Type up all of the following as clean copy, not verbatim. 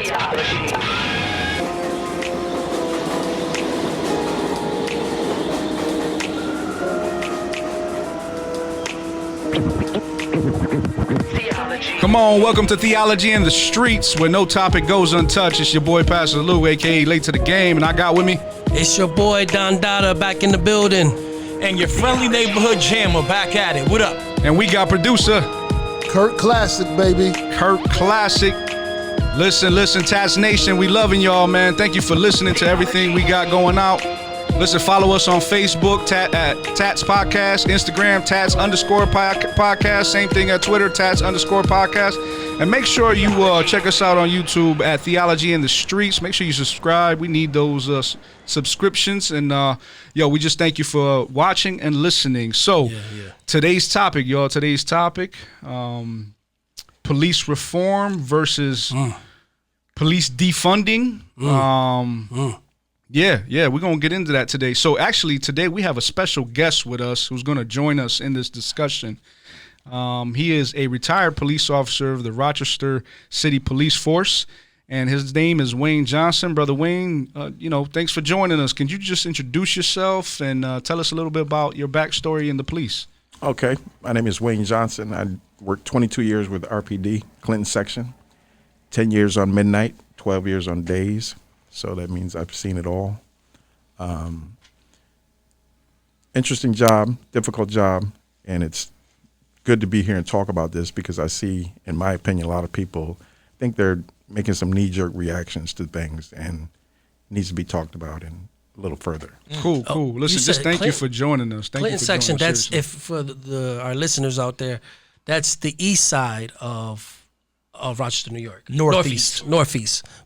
Come on, welcome to Theology in the Streets, where no topic goes untouched. It's your boy Pastor Lou, aka Late to the Game, and I got with me. It's your boy Don Dada back in the building. And your friendly neighborhood jammer back at it. What up? And we got producer Kurt Classic, baby. Kurt Classic. Listen, Tats Nation, we loving y'all, man. Thank you for listening to everything we got going out. Listen, follow us on Facebook, at Tats Podcast, Instagram, Tats_podcast, same thing at Twitter, Tats_podcast. And make sure you check us out on YouTube at Theology in the Streets. Make sure you subscribe. We need those subscriptions. And, we just thank you for watching and listening. So, Today's topic, y'all, police reform versus police defunding. Yeah, we're going to get into that today. So actually today we have a special guest with us who's going to join us in this discussion. He is a retired police officer of the Rochester City Police Force, and his name is Wayne Johnson. Brother Wayne, thanks for joining us. Can you just introduce yourself and tell us a little bit about your backstory in the police? Okay, my name is Wayne Johnson. I worked 22 years with RPD, Clinton Section, 10 years on midnight, 12 years on days. So that means I've seen it all. Interesting job, difficult job, and it's good to be here and talk about this because I see, in my opinion, a lot of people think they're making some knee-jerk reactions to things and needs to be talked about and a little further. Cool. Listen, just thank you for joining us. Clinton Section, that's, if for our listeners out there, that's the east side of Rochester, New York. Northeast.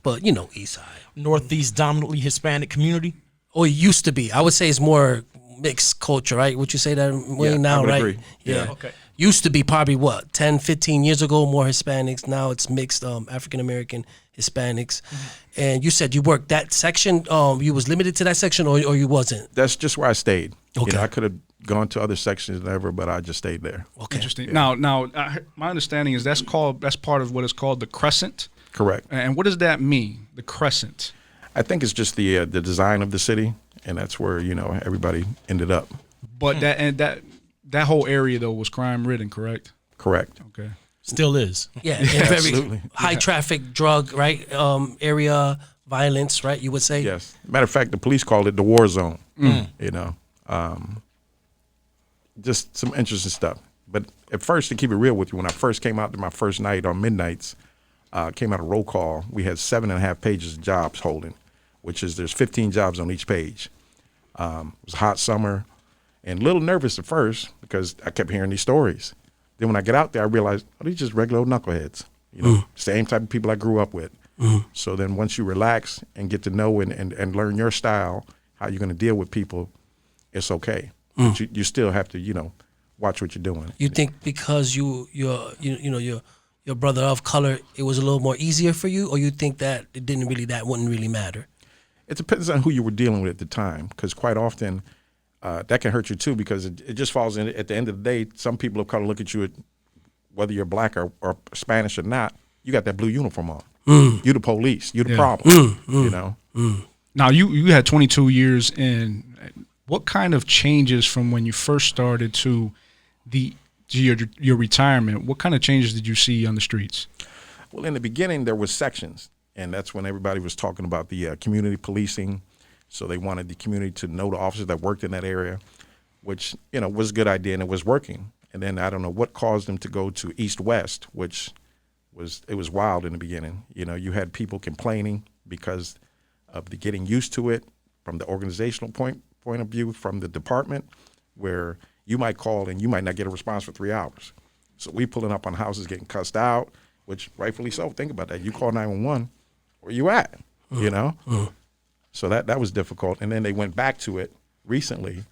But, east side. Northeast, dominantly Hispanic community? Or it used to be. I would say it's more mixed culture, right? Would you say that, Wayne, now, I would right? Agree. Yeah. Okay. Used to be probably, 10, 15 years ago, more Hispanics. Now it's mixed African-American, Hispanics. Mm-hmm. And you said you worked that section. You was limited to that section or you wasn't? That's just where I stayed. Okay. I could have gone to other sections and ever, but I just stayed there. Okay. Interesting. Yeah. Now, my understanding is that's part of what is called the Crescent. Correct. And what does that mean, the Crescent? I think it's just the design of the city, and that's where everybody ended up. But that whole area though was crime ridden, correct? Correct. Okay. Still is. Yeah, absolutely. Very high traffic, drug, right? Area, violence, right? You would say. Yes. Matter of fact, the police called it the war zone. Just some interesting stuff. But at first, to keep it real with you, when I first came out to my first night on midnights, came out of roll call, we had 7.5 pages of jobs holding, which is there's 15 jobs on each page. It was a hot summer and a little nervous at first because I kept hearing these stories. Then when I get out there, I realized, these just regular old knuckleheads, same type of people I grew up with. So then once you relax and get to know and learn your style, how you're going to deal with people, it's okay. But you still have to, watch what you're doing. You think because you're brother of color, it was a little more easier for you, or you think that that wouldn't really matter? It depends on who you were dealing with at the time, because quite often that can hurt you too, because it just falls in. At the end of the day, some people of color look at you, whether you're black or Spanish or not. You got that blue uniform on. You the police. You the problem. Now you had 22 years in. What kind of changes from when you first started to your retirement? What kind of changes did you see on the streets? Well, in the beginning, there was sections, and that's when everybody was talking about the community policing. So they wanted the community to know the officers that worked in that area, which was a good idea and it was working. And then I don't know what caused them to go to East-West, which was wild in the beginning. You had people complaining because of the getting used to it from the organizational point of view, from the department, where you might call and you might not get a response for 3 hours. So we pulling up on houses getting cussed out, which rightfully so. Think about that. You call 911, where you at? So that was difficult. And then they went back to it recently.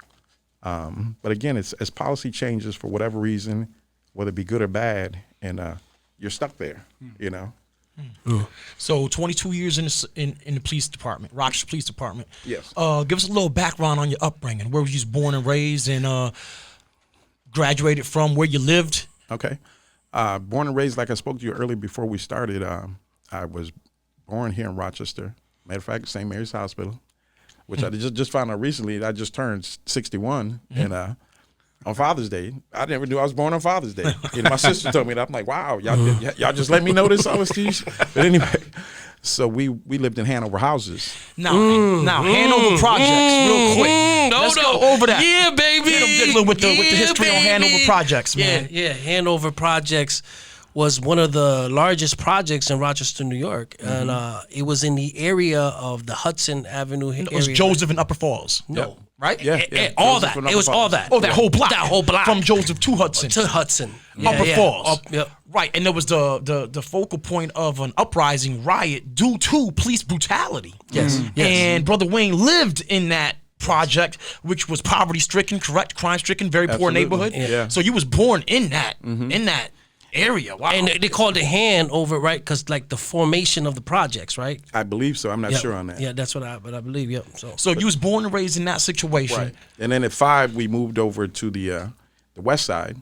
But again, it's as policy changes for whatever reason, whether it be good or bad, and you're stuck there, So 22 years in the police department, Rochester Police Department. Yes. Give us a little background on your upbringing. Where were you born and raised, and graduated from, where you lived? Okay. Born and raised, like I spoke to you earlier before we started, I was born here in Rochester. Matter of fact, St. Mary's Hospital, which I just found out recently. I just turned 61, and on Father's Day, I never knew I was born on Father's Day. My sister told me that. I'm like, wow, y'all just let me know this, all this tease. But anyway, so we lived in Hanover houses. Now Hanover projects, real quick. Let's go over that. Yeah, baby. Hit them with the history on Hanover projects, man. Yeah. Hanover projects was one of the largest projects in Rochester, New York, and it was in the area of the Hudson Avenue area. It was Joseph and Upper Falls. No. Right? Yeah. All that. It was all that. Oh, that whole block. That whole block. From Joseph to Hudson. To Hudson. Upper Falls. Yep. Right, and there was the focal point of an uprising riot due to police brutality. Yes. And Brother Wayne lived in that project, which was poverty-stricken, correct, crime-stricken, very poor neighborhood. Yeah. So you was born in that area. Wow. And they called it Hanover, right? Because like the formation of the projects, right? I believe so. I'm not sure on that. Yeah, that's what I believe. Yep. So you was born and raised in that situation. Right. And then at 5, we moved over to the West Side,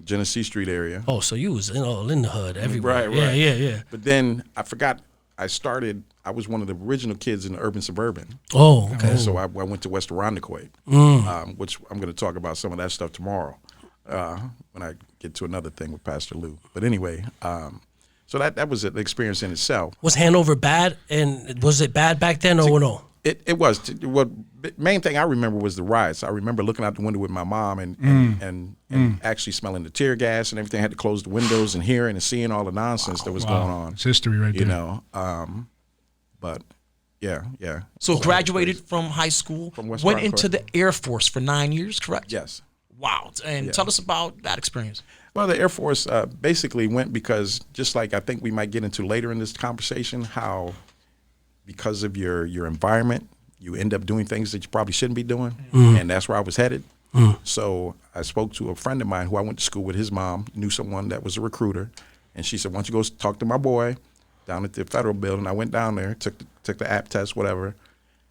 Genesee Street area. Oh, so you was in the hood everywhere. Right. Yeah. But then I forgot. I was one of the original kids in the urban suburban. Oh, okay. And so I went to West Irondequoit, which I'm going to talk about some of that stuff tomorrow when I get to another thing with Pastor Lou. But anyway, so that was an experience in itself. Was Hanover bad? And was it bad back then or no? It was. What main thing I remember was the riots. I remember looking out the window with my mom and actually smelling the tear gas and everything. I had to close the windows and hearing and seeing all the nonsense that was going on. It's history right there. You know, but yeah. So graduated from high school, West went Irondequoit. into the Air Force for 9 years, correct? Yes. Wow. And tell us about that experience. Well, the Air Force basically went because, just like I think we might get into later in this conversation, how because of your environment, you end up doing things that you probably shouldn't be doing, and that's where I was headed. So I spoke to a friend of mine who I went to school with. His mom knew someone that was a recruiter, and she said, "Why don't you go talk to my boy down at the federal building?" I went down there, took the app test, whatever,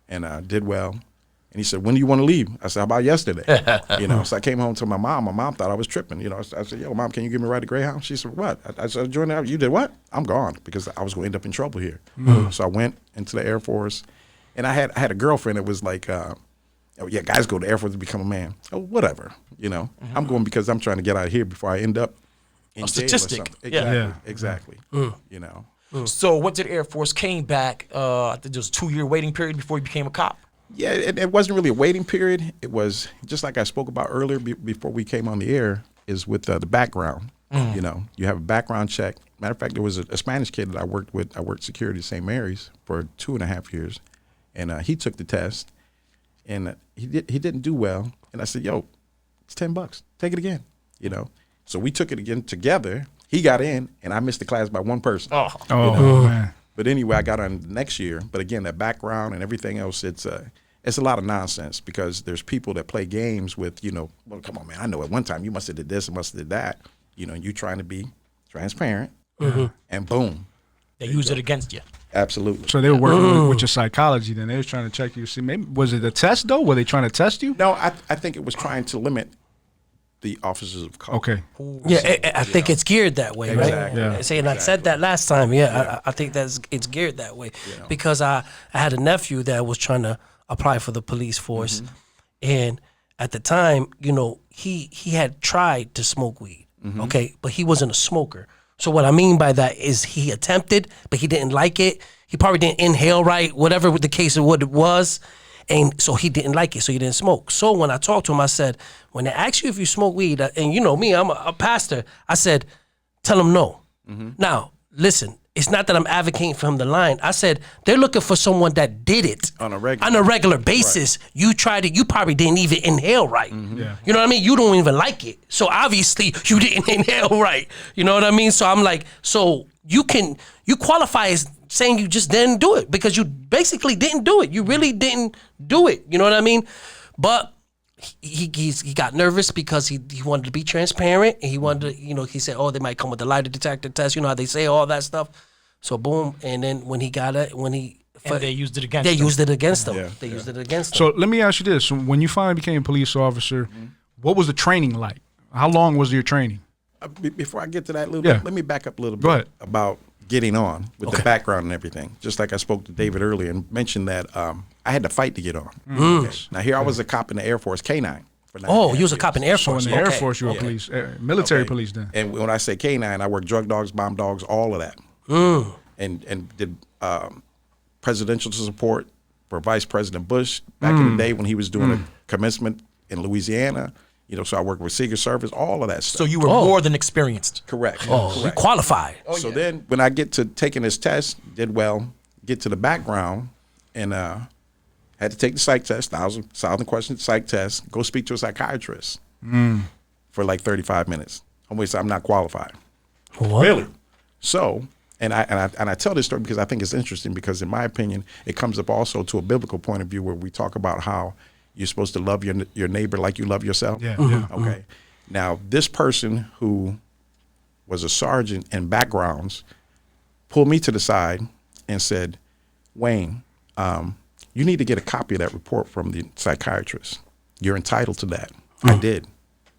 and did well. And he said, "When do you want to leave?" I said, "How about yesterday?" So I came home to my mom. My mom thought I was tripping. I said, "Yo, Mom, can you give me a ride to Greyhound?" She said, "What?" I said, "Join the Air." "You did what?" "I'm gone," because I was going to end up in trouble here. So I went into the Air Force, and I had a girlfriend that was like, "Oh yeah, guys go to the Air Force to become a man." "Oh, whatever." I'm going because I'm trying to get out of here before I end up in A jail or statistic. something. Exactly. So what did Air Force came back? I think there was a 2-year waiting period before you became a cop. Yeah, it wasn't really a waiting period. It was just like I spoke about earlier before we came on the air, is with the background. You have a background check. Matter of fact, there was a Spanish kid that I worked with. I worked security at St. Mary's for 2.5 years, and he took the test, and he didn't do well. And I said, "Yo, it's $10. Take it again." So we took it again together. He got in, and I missed the class by one person. Man. But anyway, I got on next year. But again, that background and everything else, it's a lot of nonsense because there's people that play games with, well, come on, man, I know at one time you must have did this and must have did that, and you trying to be transparent, and boom. They use it against you. Absolutely. So they were working with your psychology then. They was trying to check you. See, maybe was it a test though? Were they trying to test you? No, I think it was trying to limit the officers of color. Okay. Yeah, I think it's geared that way, right? Exactly. Yeah. Saying I said that last time. Yeah, I think it's geared that way because I had a nephew that was trying to apply for the police force, and at the time, he had tried to smoke weed, okay, but he wasn't a smoker. So what I mean by that is he attempted, but he didn't like it. He probably didn't inhale right, whatever the case of what it was. And so he didn't like it, so he didn't smoke. So when I talked to him, I said, when they ask you if you smoke weed, and you know me, I'm a pastor, I said, tell them no. Now, listen, it's not that I'm advocating for him to lie. I said, they're looking for someone that did it On a regular basis. Right. You tried it, you probably didn't even inhale right. Yeah. You know what I mean? You don't even like it. So obviously you didn't inhale right. You know what I mean? So I'm like, so you qualify as saying you just didn't do it because you basically didn't do it. You really didn't do it. You know what I mean? But he got nervous because he wanted to be transparent and he wanted to, he said, oh, they might come with the lie detector test. You know how they say all that stuff. So boom. And then when he got it, And they used it against him. They used it against him. Yeah. They used it against him. So let me ask you this. So when you finally became a police officer, what was the training like? How long was your training? Before I get to that, Yeah. let me back up a little bit Go ahead. about getting on with the background and everything. Just like I spoke to David earlier and mentioned that I had to fight to get on. Okay. Now here I was a cop in the Air Force, K-9. Oh, you was a cop in the Air So Force. in the Air Force, you were police, military police then. And when I say K-9, I worked drug dogs, bomb dogs, all of that. And did presidential support for Vice President Bush back in the day when he was doing a commencement in Louisiana. You know, so I worked with Secret Service, all of that stuff. So you were more than experienced. Correct. Oh, you qualified. So then when I get to taking this test, did well, get to the background, and had to take the psych test, 1,000 question psych test, go speak to a psychiatrist for like 35 minutes. I'm not qualified. What? Really? So, and I tell this story because I think it's interesting because in my opinion, it comes up also to a biblical point of view where we talk about how you're supposed to love your neighbor like you love yourself. Yeah. Okay. Now, this person who was a sergeant in backgrounds pulled me to the side and said, Wayne, you need to get a copy of that report from the psychiatrist. You're entitled to that. I did.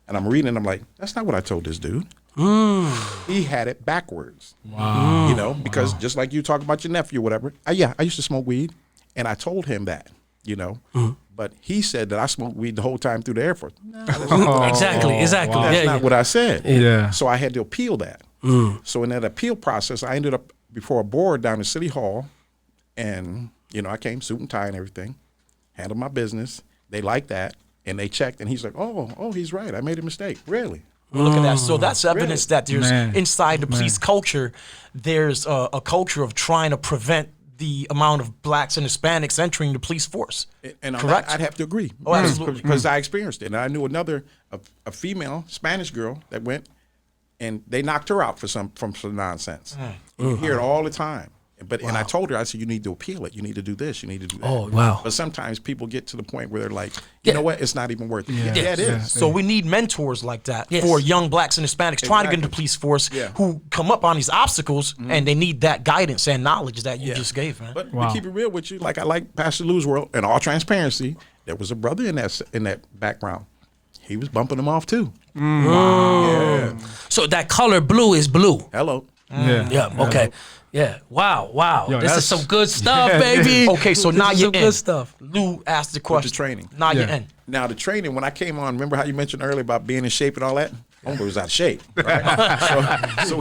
And I'm reading and I'm like, that's not what I told this dude. He had it backwards. Wow. You know, because just like you talk about your nephew or whatever, I used to smoke weed. And I told him that, you know. But he said that I smoked weed the whole time through the Air Force. No, Exactly. that's not what I said. Yeah. So I had to appeal that. So in that appeal process, I ended up before a board down in City Hall. And, you know, I came suit and tie and everything, handled my business. They liked that. And they checked. And he's like, oh, he's right. I made a mistake. Really? Well, look at that. So that's evidence that there's Man. inside the police culture, there's a culture of trying to prevent the amount of blacks and Hispanics entering the police force. And correct? I'd have to agree. Oh, absolutely. Because I experienced it. And I knew a female Spanish girl that went and they knocked her out for some nonsense. And you hear it all the time. And I told her, I said, you need to appeal it. You need to do this. You need to do that. Oh, wow. But sometimes people get to the point where they're like, you know what? It's not even worth it. Yeah, it is. Yeah. So we need mentors like that Yes. for young blacks and Hispanics trying to get into the police force who come up on these obstacles and they need that guidance and knowledge that you just gave, man. But to keep it real with you, like I like Pastor Lou's world, in all transparency, there was a brother in that background. He was bumping them off too. Yeah. So that color blue is blue. Hello. Yeah. Yeah. Okay. Yeah. Wow. Yo, this is that's- some good stuff, Yeah, baby. Okay, so This now is you're some in. good stuff. Lou asked the question. training. Now you're Yeah. in. Now the training, when I came on, remember how you mentioned earlier about being in shape and all that? Homeboy was out of shape. Right? so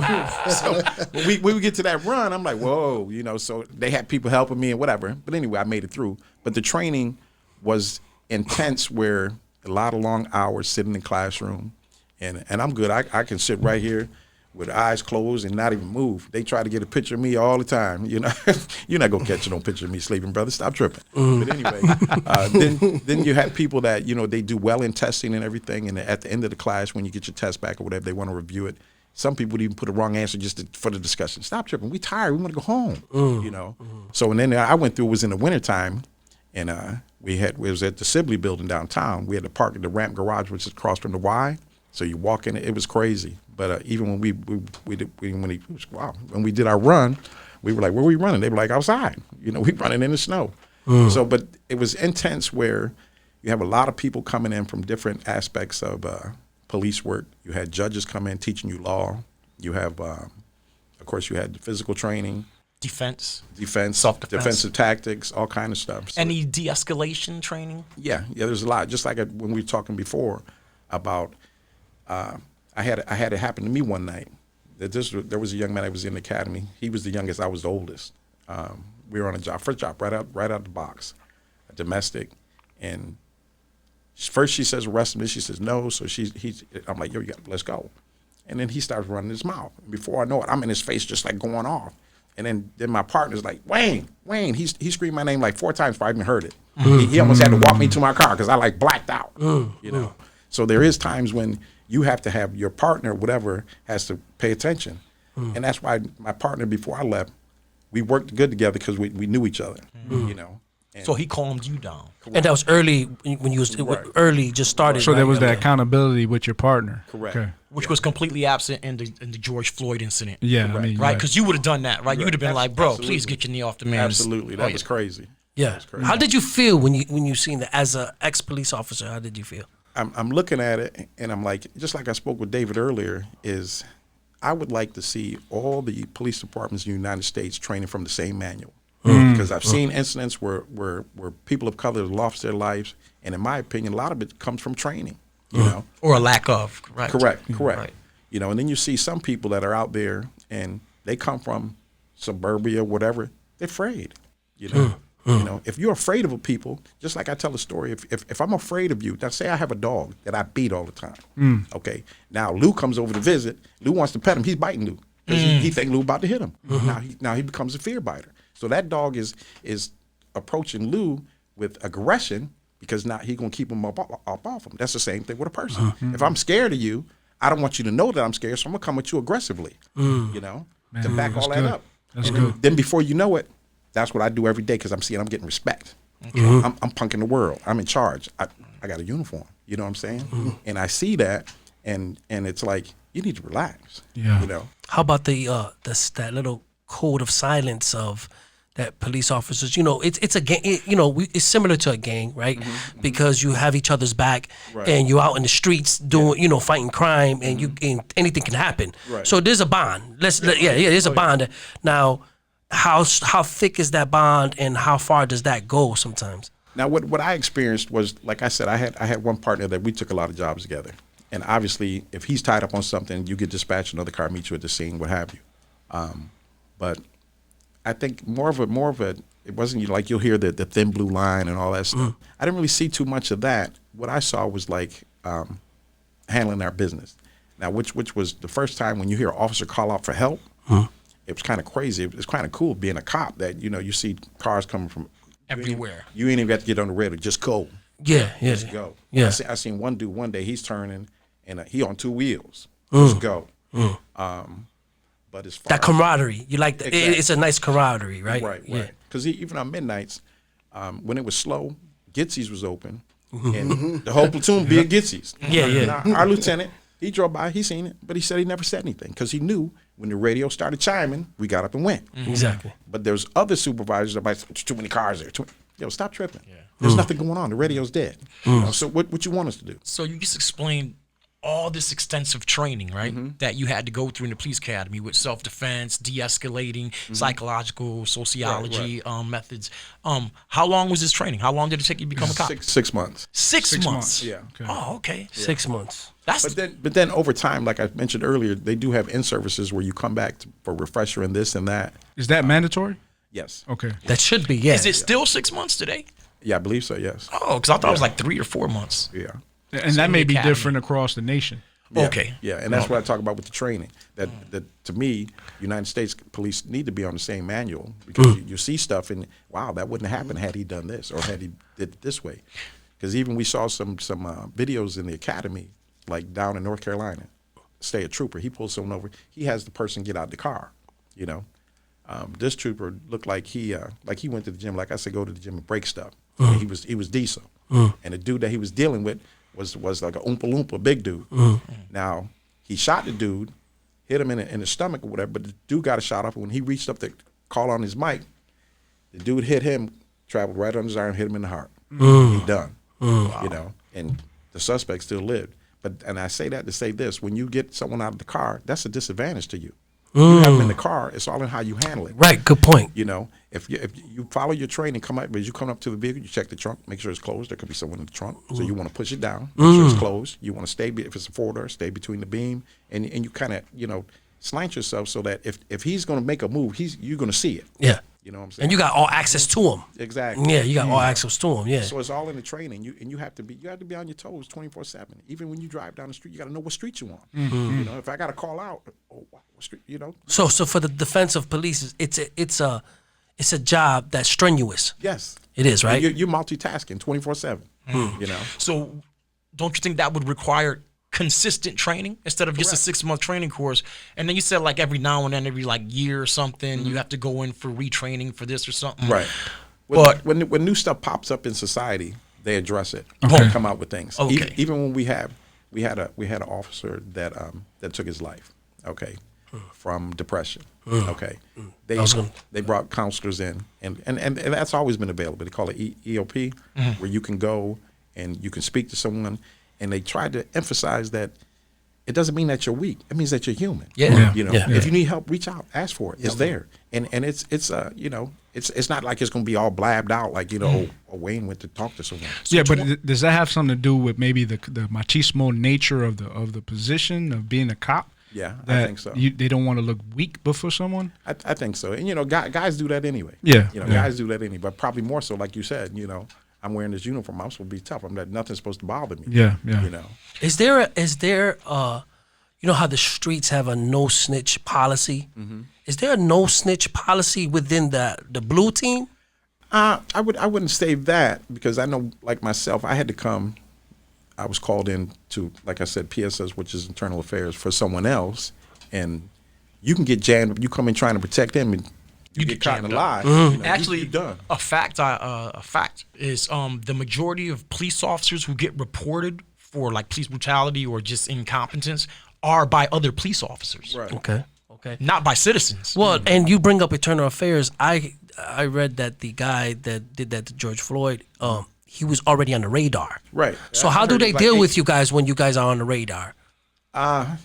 we would get to that run. I'm like, whoa, you know. So they had people helping me and whatever. But anyway, I made it through. But the training was intense, where a lot of long hours sitting in the classroom, and I'm good. I can sit right here with eyes closed and not even move. They try to get a picture of me all the time. You know, you're not gonna catch no picture of me sleeping, brother. Stop tripping. But anyway, then you have people that, you know, they do well in testing and everything, and at the end of the class, when you get your test back or whatever, they want to review it. Some people would even put a wrong answer for the discussion. Stop tripping. We tired. We want to go home. You know. So and then I went through. It was in the wintertime, and it was at the Sibley building downtown. We had to park at the Ramp Garage, which is across from the Y. So you walk in, it was crazy. But even when when we did our run, we were like, where are we running? They were like, outside. You know, we running in the snow. So, but it was intense, where you have a lot of people coming in from different aspects of police work. You had judges come in teaching you law. You have, of course, you had the physical training, Defense. self-defense, defensive tactics, all kind of stuff. So, Any de-escalation training? yeah, there's a lot. Just like when we were talking before about, I had it happen to me one night. There was a young man that was in the academy. He was the youngest. I was the oldest. We were on a job, first job, right out the box, a domestic, and first she says arrest him. She says no. So I'm like, yo, let's go. And then he starts running his mouth. And before I know it, I'm in his face just like going off. And then my partner's like, Wayne. He screamed my name like 4 times before I even heard it. He almost had to walk me to my car because I like blacked out. You know. So there is times when you have to have your partner, whatever, has to pay attention. And that's why my partner, before I left, we worked good together because we knew each other, you know. And So he calmed you down. And that was early when you was early, just started. So there was right? that accountability with your partner. Correct. Okay. Which was completely absent in the George Floyd incident. Yeah, I mean, Right? Because you would have done that, right? You would have been like, bro, Absolutely. please get your knee off the man. Absolutely. That was crazy. Yeah. How did you feel when you seen that as an ex-police officer? How did you feel? I'm looking at it and I'm like, just like I spoke with David earlier, is I would like to see all the police departments in the United States training from the same manual. Because I've seen incidents where people of color have lost their lives, and in my opinion, a lot of it comes from training. You know, or a lack of. correct. Right. You know, and then you see some people that are out there and they come from suburbia, whatever. They're afraid. You know, if you're afraid of a people, just like I tell a story, if I'm afraid of you, now say I have a dog that I beat all the time. Okay, now Lou comes over to visit. Lou wants to pet him. He's biting Lou because he think Lou about to hit him. Now he becomes a fear biter. So that dog is approaching Lou with aggression because now he's gonna keep him up off him. That's the same thing with a person. If I'm scared of you, I don't want you to know that I'm scared, so I'm gonna come at you aggressively. You know, to back all that up. That's and good. Then before you know it, that's what I do every day because I'm getting respect. I'm punking the world. I'm in charge. I got a uniform. You know what I'm saying? And I see that, and it's like you need to relax. Yeah. You know. How about that little code of silence of that police officers? You know, it's a gang. It's similar to a gang, right? Because you have each other's back, and you're out in the streets doing, fighting crime, and and anything can happen. Right. So there's a bond. There's a bond. Now, how thick is that bond, and how far does that go sometimes? Now, what I experienced was, like I said, I had one partner that we took a lot of jobs together, and obviously, if he's tied up on something, you get dispatched, another car meets you at the scene, what have you. But I think more of a. It wasn't like you'll hear the thin blue line and all that stuff. I didn't really see too much of that. What I saw was like handling our business. Now, which was the first time when you hear an officer call out for help. It was kind of crazy. It was kind of cool being a cop that you see cars coming from Everywhere. You ain't even got to get on the radio. Just go. Just Go. Yeah. I seen one dude one day. He's turning and he on two wheels. Just go. But as far that camaraderie, you like Exactly. it's a nice camaraderie, right? Right. Yeah. Because even on midnights, when it was slow, Gitsy's was open, and the whole platoon be at Gitsy's. Yeah. Now, our lieutenant, he drove by, he seen it, but he said he never said anything because he knew when the radio started chiming, we got up and went. Exactly. But there's other supervisors that might say, too many cars there. Yo, stop tripping. There's nothing going on. The radio's dead. So what you want us to do? So you just explained all this extensive training, right, that you had to go through in the police academy with self-defense, de-escalating, psychological, sociology methods. How long was this training? How long did it take you to become a cop? 6 months. Six months. Yeah. Okay. Oh, okay. 6 months. That's But then over time, like I mentioned earlier, they do have in-services where you come back for refresher and this and that. Is that mandatory? Yes. Okay. That should be. Yeah. Is it still 6 months today? Yeah, I believe so, yes. Oh, because I thought it was like 3 or 4 months. Yeah. And that may be academy. different across the nation. Yeah. Okay. Yeah, and that's what I talk about with the training. That to me, United States police need to be on the same manual because you see stuff and wow, that wouldn't have happened had he done this or had he did it this way. Because even we saw some videos in the academy, like down in North Carolina, stay a trooper. He pulls someone over. He has the person get out the car. This trooper looked like he went to the gym. Like I said, go to the gym and break stuff. And he was diesel, and the dude that he was dealing with was like a oompa loompa, big dude. Now he shot the dude, hit him in the stomach or whatever. But the dude got a shot off. And when he reached up to call on his mic, the dude hit him, traveled right under his arm, hit him in the heart. He done. And the suspect still lived. And I say that to say this: when you get someone out of the car, that's a disadvantage to you. You have them in the car. It's all in how you handle it. Right. Good point. If you follow your training, as you come up to the vehicle, you check the trunk, make sure it's closed. There could be someone in the trunk, so you want to push it down, make sure it's closed. You want to stay, if it's a four-door, stay between the beam, and you kind of slant yourself so that if he's going to make a move, you're going to see it. Yeah. You know what I'm saying? And you got all access to him. Exactly. Yeah, you got all access to him. Yeah. So it's all in the training. You have to be on your toes 24/7. Even when you drive down the street, you got to know what street you on. If I got to call out, what street? So for the defense of police, it's a job that's strenuous. Yes, It is, right? You're multitasking 24/7. So don't you think that would require consistent training instead of just a Correct. 6-month training course? And then you said like every now and then, every like year or something, you have to go in for retraining for this or something. Right. But when new stuff pops up in society, they address it. Okay. Come out with things. Okay. Even when we had an officer that took his life. Okay. From depression. Okay. They brought counselors in, and that's always been available. They call it EOP, where you can go and you can speak to someone. And they tried to emphasize that it doesn't mean that you're weak. It means that you're human. Yeah. You know, Yeah. if you need help, reach out, ask for it. It's there, and it's you know, it's not like it's gonna be all blabbed out like, you know, Wayne went to talk to someone. Yeah, but does that have something to do with maybe the machismo nature of the position of being a cop? Yeah, I That think so. they don't want to look weak before someone. I think so, and you know, guys do that anyway. Yeah, you know, yeah. guys do that anyway, but probably more so, like you said. You know, I'm wearing this uniform. I'm supposed to be tough. Nothing's supposed to bother me. Yeah, yeah. You know, Is there you know how the streets have a no snitch policy? Is there a no snitch policy within the blue team? I wouldn't say that, because I know, like myself, I had to come. I was called in to, like I said, PSS, which is internal affairs, for someone else, and you can get jammed. You come in trying to protect them, and you get caught in a jammed lie. up. You know, Actually, you're done. a fact is the majority of police officers who get reported for like police brutality or just incompetence are by other police officers, Right. Okay. not by citizens. Well, and you bring up internal affairs. I read that the guy that did that to George Floyd, he was already on the radar. Right. So I how do heard they it's like deal 8 with you guys when you guys are on the radar? I've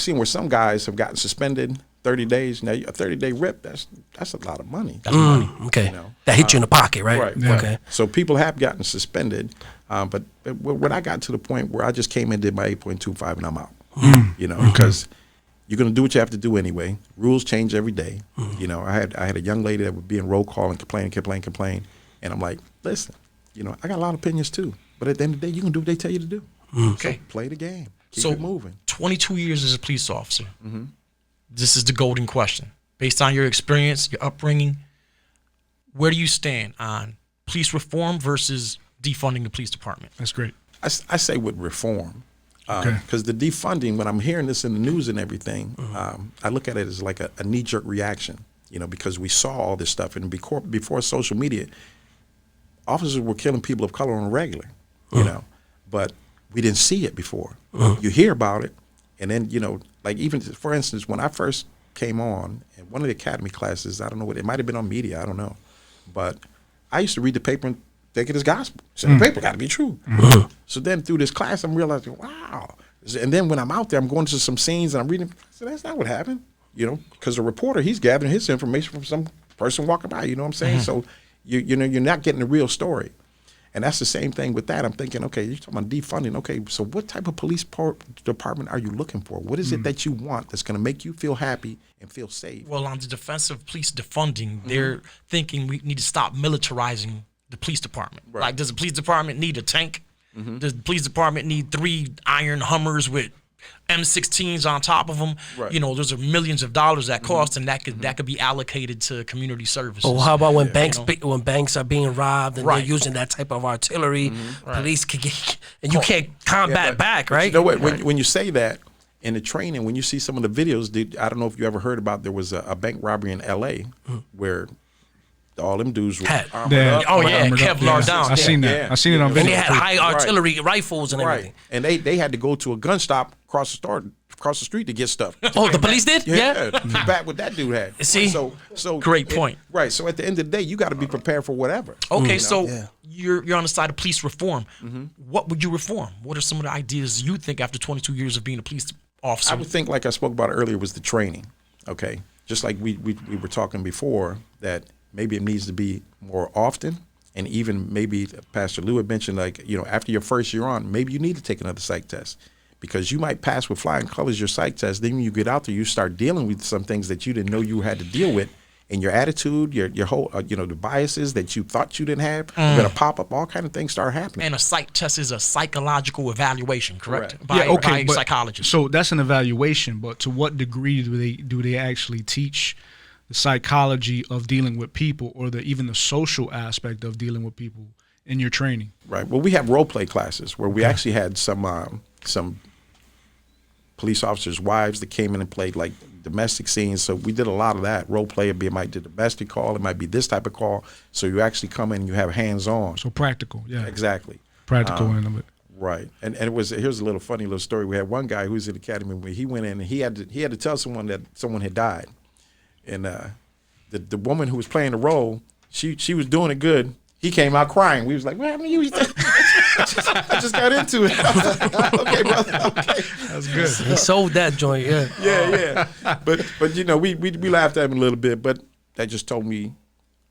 seen where some guys have gotten suspended 30 days. Now, a 30-day rip, that's a lot of money. That's money. Okay. You know? That hit you in the pocket, right? Right. Yeah. Okay. So people have gotten suspended, but when I got to the point where I just came in, did my 8.25, and I'm out. You know, because you're going to do what you have to do anyway. Rules change every day. You know, I had a young lady that would be in roll call and complain, and I'm like, listen, you know, I got a lot of opinions too, but at the end of the day, you can do what they tell you to do. Okay. So play the game. Keep So it moving. 22 years as a police officer. This is the golden question. Based on your experience, your upbringing, where do you stand on police reform versus defunding the police department? That's great. I say with reform, Okay. because the defunding, when I'm hearing this in the news and everything, I look at it as like a knee-jerk reaction, you know, because we saw all this stuff, and before social media, officers were killing people of color on a regular, you know, but we didn't see it before. You hear about it, and then, you know, like even, for instance, when I first came on, in one of the academy classes, I don't know what, it might have been on media, I don't know, but I used to read the paper and take it as gospel. So the paper got to be true. So then through this class, I'm realizing, wow. And then when I'm out there, I'm going to some scenes and I'm reading. So that's not what happened, you know, because the reporter, he's gathering his information from some person walking by. You know what I'm saying? So you know, you're not getting the real story. And that's the same thing with that. I'm thinking, okay, you're talking about defunding. Okay, so what type of police department are you looking for? What is it that you want that's going to make you feel happy and feel safe? Well, on the defense of police defunding, they're thinking we need to stop militarizing the police department. Right. Like, does the police department need a tank? Does the police department need 3 iron Hummers with M16s on top of them? Right. You know, those are millions of dollars that cost, and that could be allocated to community services. Or how about when you know? when banks are being robbed and Right. they're using that type of artillery, police can get, and you can't Yeah, combat back, but right? You know what? When you say that in the training, when you see some of the videos, I don't know if you ever heard about, there was a bank robbery in L.A. where all them dudes were Had- armored Yeah. up. Oh, yeah, Armored up, Kevlar down. I seen that. Yeah. I seen it on and video. they had high Right. artillery rifles and everything. Right, and they had to go to a gun stop across the street to get stuff. Oh, the police did? Yeah. Back what that dude had. See? So Great point. Right. So at the end of the day, you got to be prepared for whatever. Okay, You so know? you're on the side of police reform. What would you reform? What are some of the ideas you think after 22 years of being a police officer? I would think, like I spoke about earlier, was the training. Okay, just like we were talking before, that maybe it needs to be more often, and even maybe Pastor Lou had mentioned, like, you know, after your first year on, maybe you need to take another psych test, because you might pass with flying colors your psych test. Then when you get out there, you start dealing with some things that you didn't know you had to deal with, and your attitude, your whole, you know, the biases that you thought you didn't have, are gonna pop up. All kind of things start happening. And a psych test is a psychological evaluation, correct? Correct. By, by a but- psychologist. So that's an evaluation, but to what degree do they actually teach the psychology of dealing with people, or even the social aspect of dealing with people in your training? Right. Well, we have role play classes where we actually had some police officers' wives that came in and played like domestic scenes. So we did a lot of that role play. It might be a domestic call. It might be this type of call. So you actually come in and you have hands on. So practical, yeah. Exactly. Practical end of it. Right. And it was, here's a little funny little story. We had one guy who was in the academy where he went in and he had to tell someone that someone had died. And the woman who was playing the role, she was doing it good. He came out crying. We was like, what happened to you? I just got into it. I was like, okay, brother. Okay. That's good. He sold that joint, yeah. Yeah. But you know, we laughed at him a little bit, but that just told me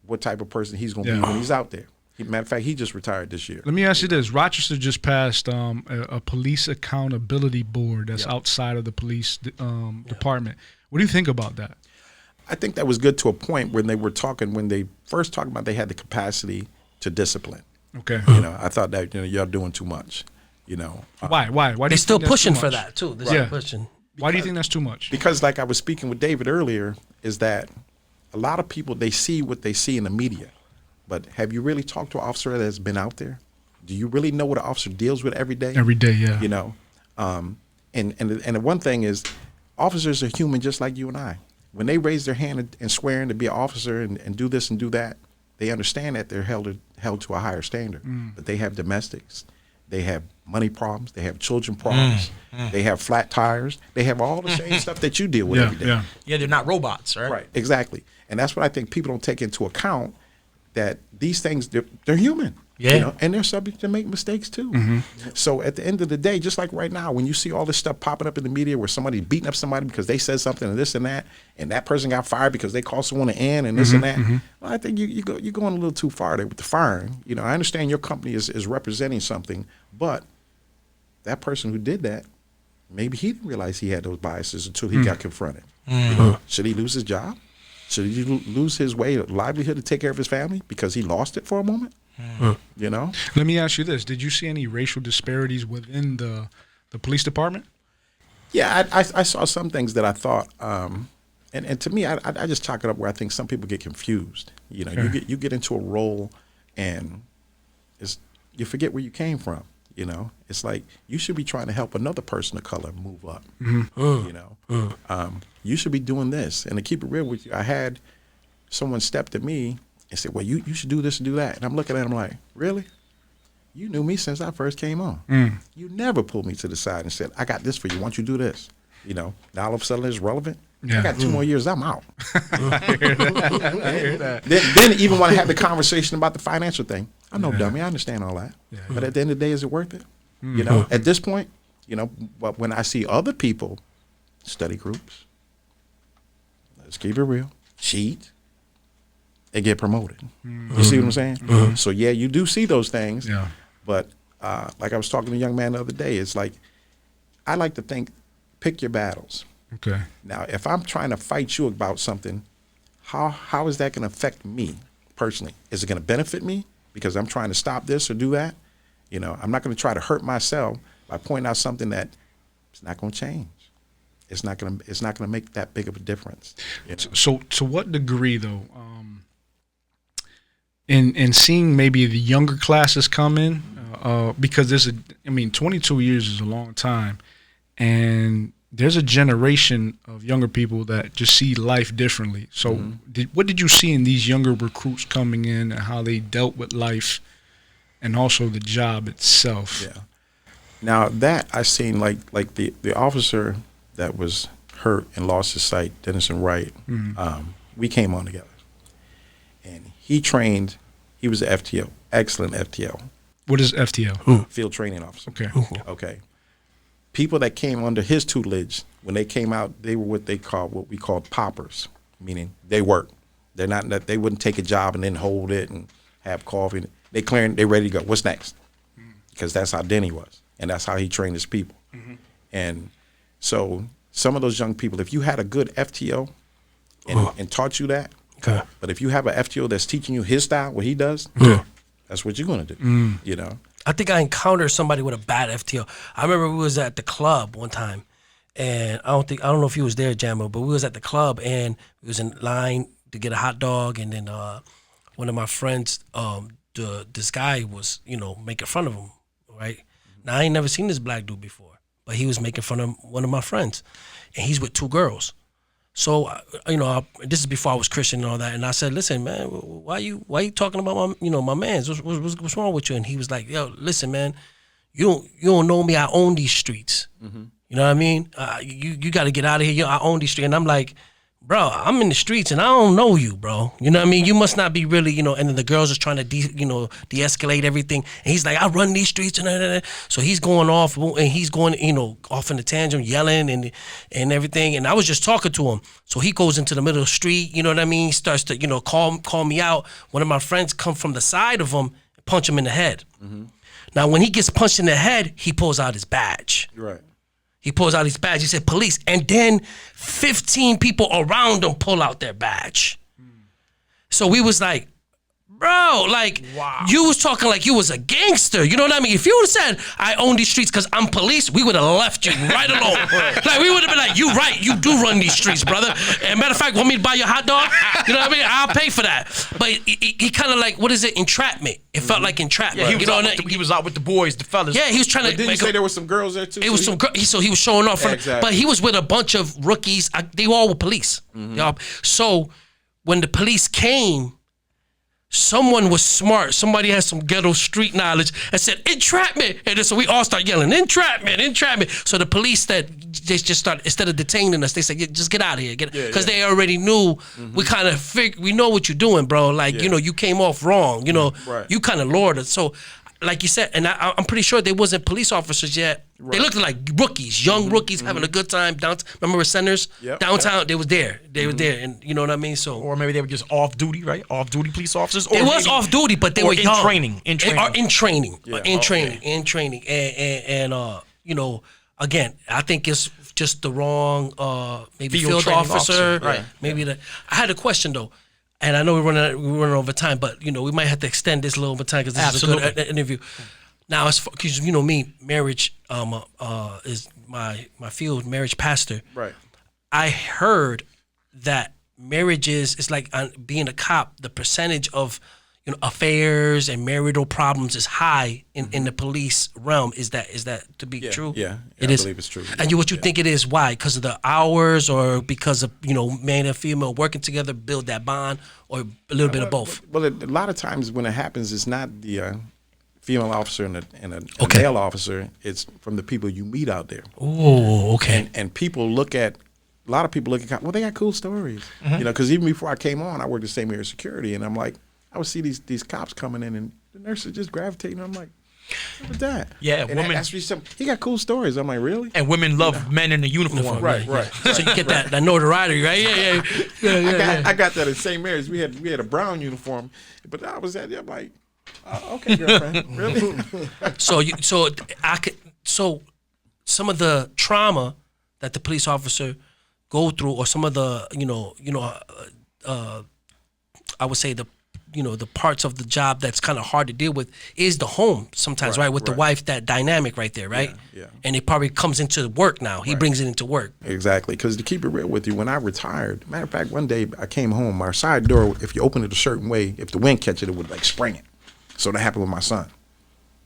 what type of person he's going to be when he's out there. Matter of fact, he just retired this year. Let me ask you this. Rochester just passed a police accountability board that's outside of the police department. What do you think about that? I think that was good to a point when they first talked about they had the capacity to discipline. Okay. You know, I thought that, y'all doing too much, Why? Why do They're you still think that's pushing too for much? that, too. They're Yeah. still pushing. Why do you think that's too much? Because like I was speaking with David earlier, is that a lot of people, they see what they see in the media. But have you really talked to an officer that's been out there? Do you really know what an officer deals with every day? Every day, yeah. And the one thing is, officers are human just like you and I. When they raise their hand and swearing to be an officer and do this and do that, they understand that they're held to a higher standard. But they have domestics, they have money problems, they have children problems, they have flat tires, they have all the same stuff that you deal with every day. Yeah, they're not robots, right? Right, exactly. And that's what I think people don't take into account, that these things, they're human. Yeah. And they're subject to make mistakes too. So at the end of the day, just like right now, when you see all this stuff popping up in the media where somebody's beating up somebody because they said something and this and that person got fired because they called someone an N and this and that, well, I think you're going a little too far there with the firing. I understand your company is representing something, but that person who did that, maybe he didn't realize he had those biases until he got confronted. Should he lose his job? Should he lose his way of livelihood to take care of his family because he lost it for a moment? Let me ask you this. Did you see any racial disparities within the police department? Yeah, I saw some things that I thought, and to me, I just chalk it up where I think some people get confused. You get into a role and you forget where you came from. It's like you should be trying to help another person of color move up. You should be doing this. And to keep it real with you, I had someone step to me and say, well, you should do this and do that. And I'm looking at him like, really? You knew me since I first came on. You never pulled me to the side and said, I got this for you. Why don't you do this? Now all of a sudden it's relevant. Yeah. I got 2 more years, I'm out. I hear that. Then even when I had the conversation about the financial thing, I'm no dummy. I understand all that. Yeah. But at the end of the day, is it worth it? At this point, but when I see other people, study groups, let's keep it real, cheat, they get promoted. You see what I'm saying? So yeah, you do see those things. Yeah. But like I was talking to a young man the other day, it's like, I like to think, pick your battles. Okay. Now, if I'm trying to fight you about something, how is that going to affect me personally? Is it going to benefit me because I'm trying to stop this or do that? I'm not going to try to hurt myself by pointing out something that it's not going to change. It's not going to make that big of a difference. So to what degree though, in seeing maybe the younger classes come in, because 22 years is a long time, and there's a generation of younger people that just see life differently. So what did you see in these younger recruits coming in and how they dealt with life and also the job itself? Yeah. Now that I seen like the officer that was hurt and lost his sight, Dennison Wright, we came on together. And he trained, he was an FTO, excellent FTO. What is FTO? Field training officer. Okay. Okay. People that came under his tutelage, when they came out, they were what we called poppers, meaning they work. They're not that they wouldn't take a job and then hold it and have coffee. They clearing, they ready to go. What's next? Because that's how Denny was, and that's how he trained his people. And so some of those young people, if you had a good FTO and taught you that, Okay. but if you have an FTO that's teaching you his style, what he does, that's what you're going to do. I think I encountered somebody with a bad FTO. I remember we was at the club one time, and I don't know if you was there, Jambo, but we was at the club and we was in line to get a hot dog, and then one of my friends, this guy was making fun of him, right? Now I ain't never seen this black dude before, but he was making fun of one of my friends, and he's with 2 girls. So this is before I was Christian and all that, and I said, "Listen, man, why you talking about my mans? What's wrong with you?" And he was like, "Yo, listen, man, you don't know me. I own these streets. You know what I mean? You got to get out of here. I own these streets." And I'm like, bro, I'm in the streets and I don't know you, bro. You know what I mean? You must not be really, you know, and then the girls are trying to de-escalate everything. And he's like, I run these streets and so he's going off and he's going, you know, off in the tantrum, yelling and everything. And I was just talking to him. So he goes into the middle of the street, you know what I mean? He starts to, you know, call me out. One of my friends come from the side of him and punch him in the head. Mm-hmm. Now, when he gets punched in the head, he pulls out his badge. Right. He pulls out his badge. He said, police. And then 15 people around him pull out their badge. So we was like, bro, like, you was talking like you was a gangster. You know what I mean? If you would have said, I own these streets because I'm police, we would have left you right alone. Like, we would have been like, you right, you do run these streets, brother. And matter of fact, want me to buy your hot dog? You know what I mean? I'll pay for that. But he kind of like, what is it, entrapment. It felt like entrapment. Yeah, he was out with the boys, the fellas. Yeah, he was trying to. Didn't you say there were some girls there too? It was some girls. So he was showing off. Exactly. But he was with a bunch of rookies. They all were police. So when the police came, someone was smart. Somebody had some ghetto street knowledge and said, entrapment. And then, so we all start yelling, entrapment, entrapment. So the police they just started, instead of detaining us, they said, just get out of here. Because they already knew, we kind of we know what you're doing, bro. Like, you know, you came off wrong. You know, you kind of lured us. So, like you said, and I'm pretty sure they wasn't police officers yet. Right. They looked like rookies, young rookies having a good time downtown. Remember Centers? Downtown, they was there. They were there, and you know what I mean? So, or maybe they were just off duty, right? Off duty police officers. They was off duty, but they were young. In training. And you know, again, I think it's just the wrong maybe field officer. Right. Maybe I had a question though. And I know we're running over time, but you know we might have to extend this a little over time because this is a good interview. Now, because you know me, marriage is my field, marriage pastor. Right. I heard that marriages is like being a cop. The percentage of affairs and marital problems is high in the police realm. Is that to be true? Yeah, it I is. believe it's true. And what you think it is? Why? Because of the hours, or because of man and female working together build that bond, or a little bit of both? Well, a lot of times when it happens, it's not the female officer and a male officer. It's from the people you meet out there. Oh, okay. And people look at. A lot of people look at, well, they got cool stories, because even before I came on, I worked the same area of security, and I'm like, I would see these cops coming in, and the nurses just gravitating. I'm like, what's that? Yeah, and women. He got cool stories. I'm like, really? And women love men in the uniform. Right. So you get that notoriety, right? Yeah. I got that in St. Mary's. We had a brown uniform, but I was at there. I'm like, okay, girlfriend, really? So some of the trauma that the police officer go through, or some of the I would say the parts of the job that's kind of hard to deal with is the home sometimes, right? With the wife, that dynamic right there, right? Yeah. And it probably comes into work now. He brings it into work. Exactly, because to keep it real with you, when I retired, matter of fact, one day I came home, our side door, if you open it a certain way, if the wind catch it, it would like spring it. So that happened with my son.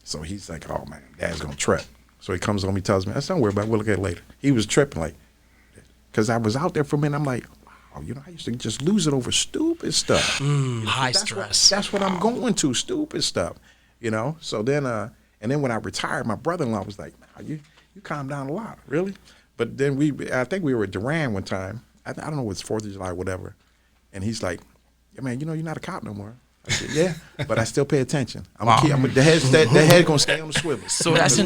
So he's like, oh man, Dad's gonna trip. So he comes home, he tells me, don't worry about it, we'll look at it later. He was tripping, like, because I was out there for a minute, I'm like, wow, I used to just lose it over stupid stuff. High stress. That's what I'm going to, stupid stuff, So then, and then when I retired, my brother-in-law was like, you calm down a lot, really? But then I think we were at Duran one time. I don't know, it was 4th of July, whatever. And he's like, yeah, man, you're not a cop no more. I said, yeah, but I still pay attention. The head gonna stay on the swivel. So that's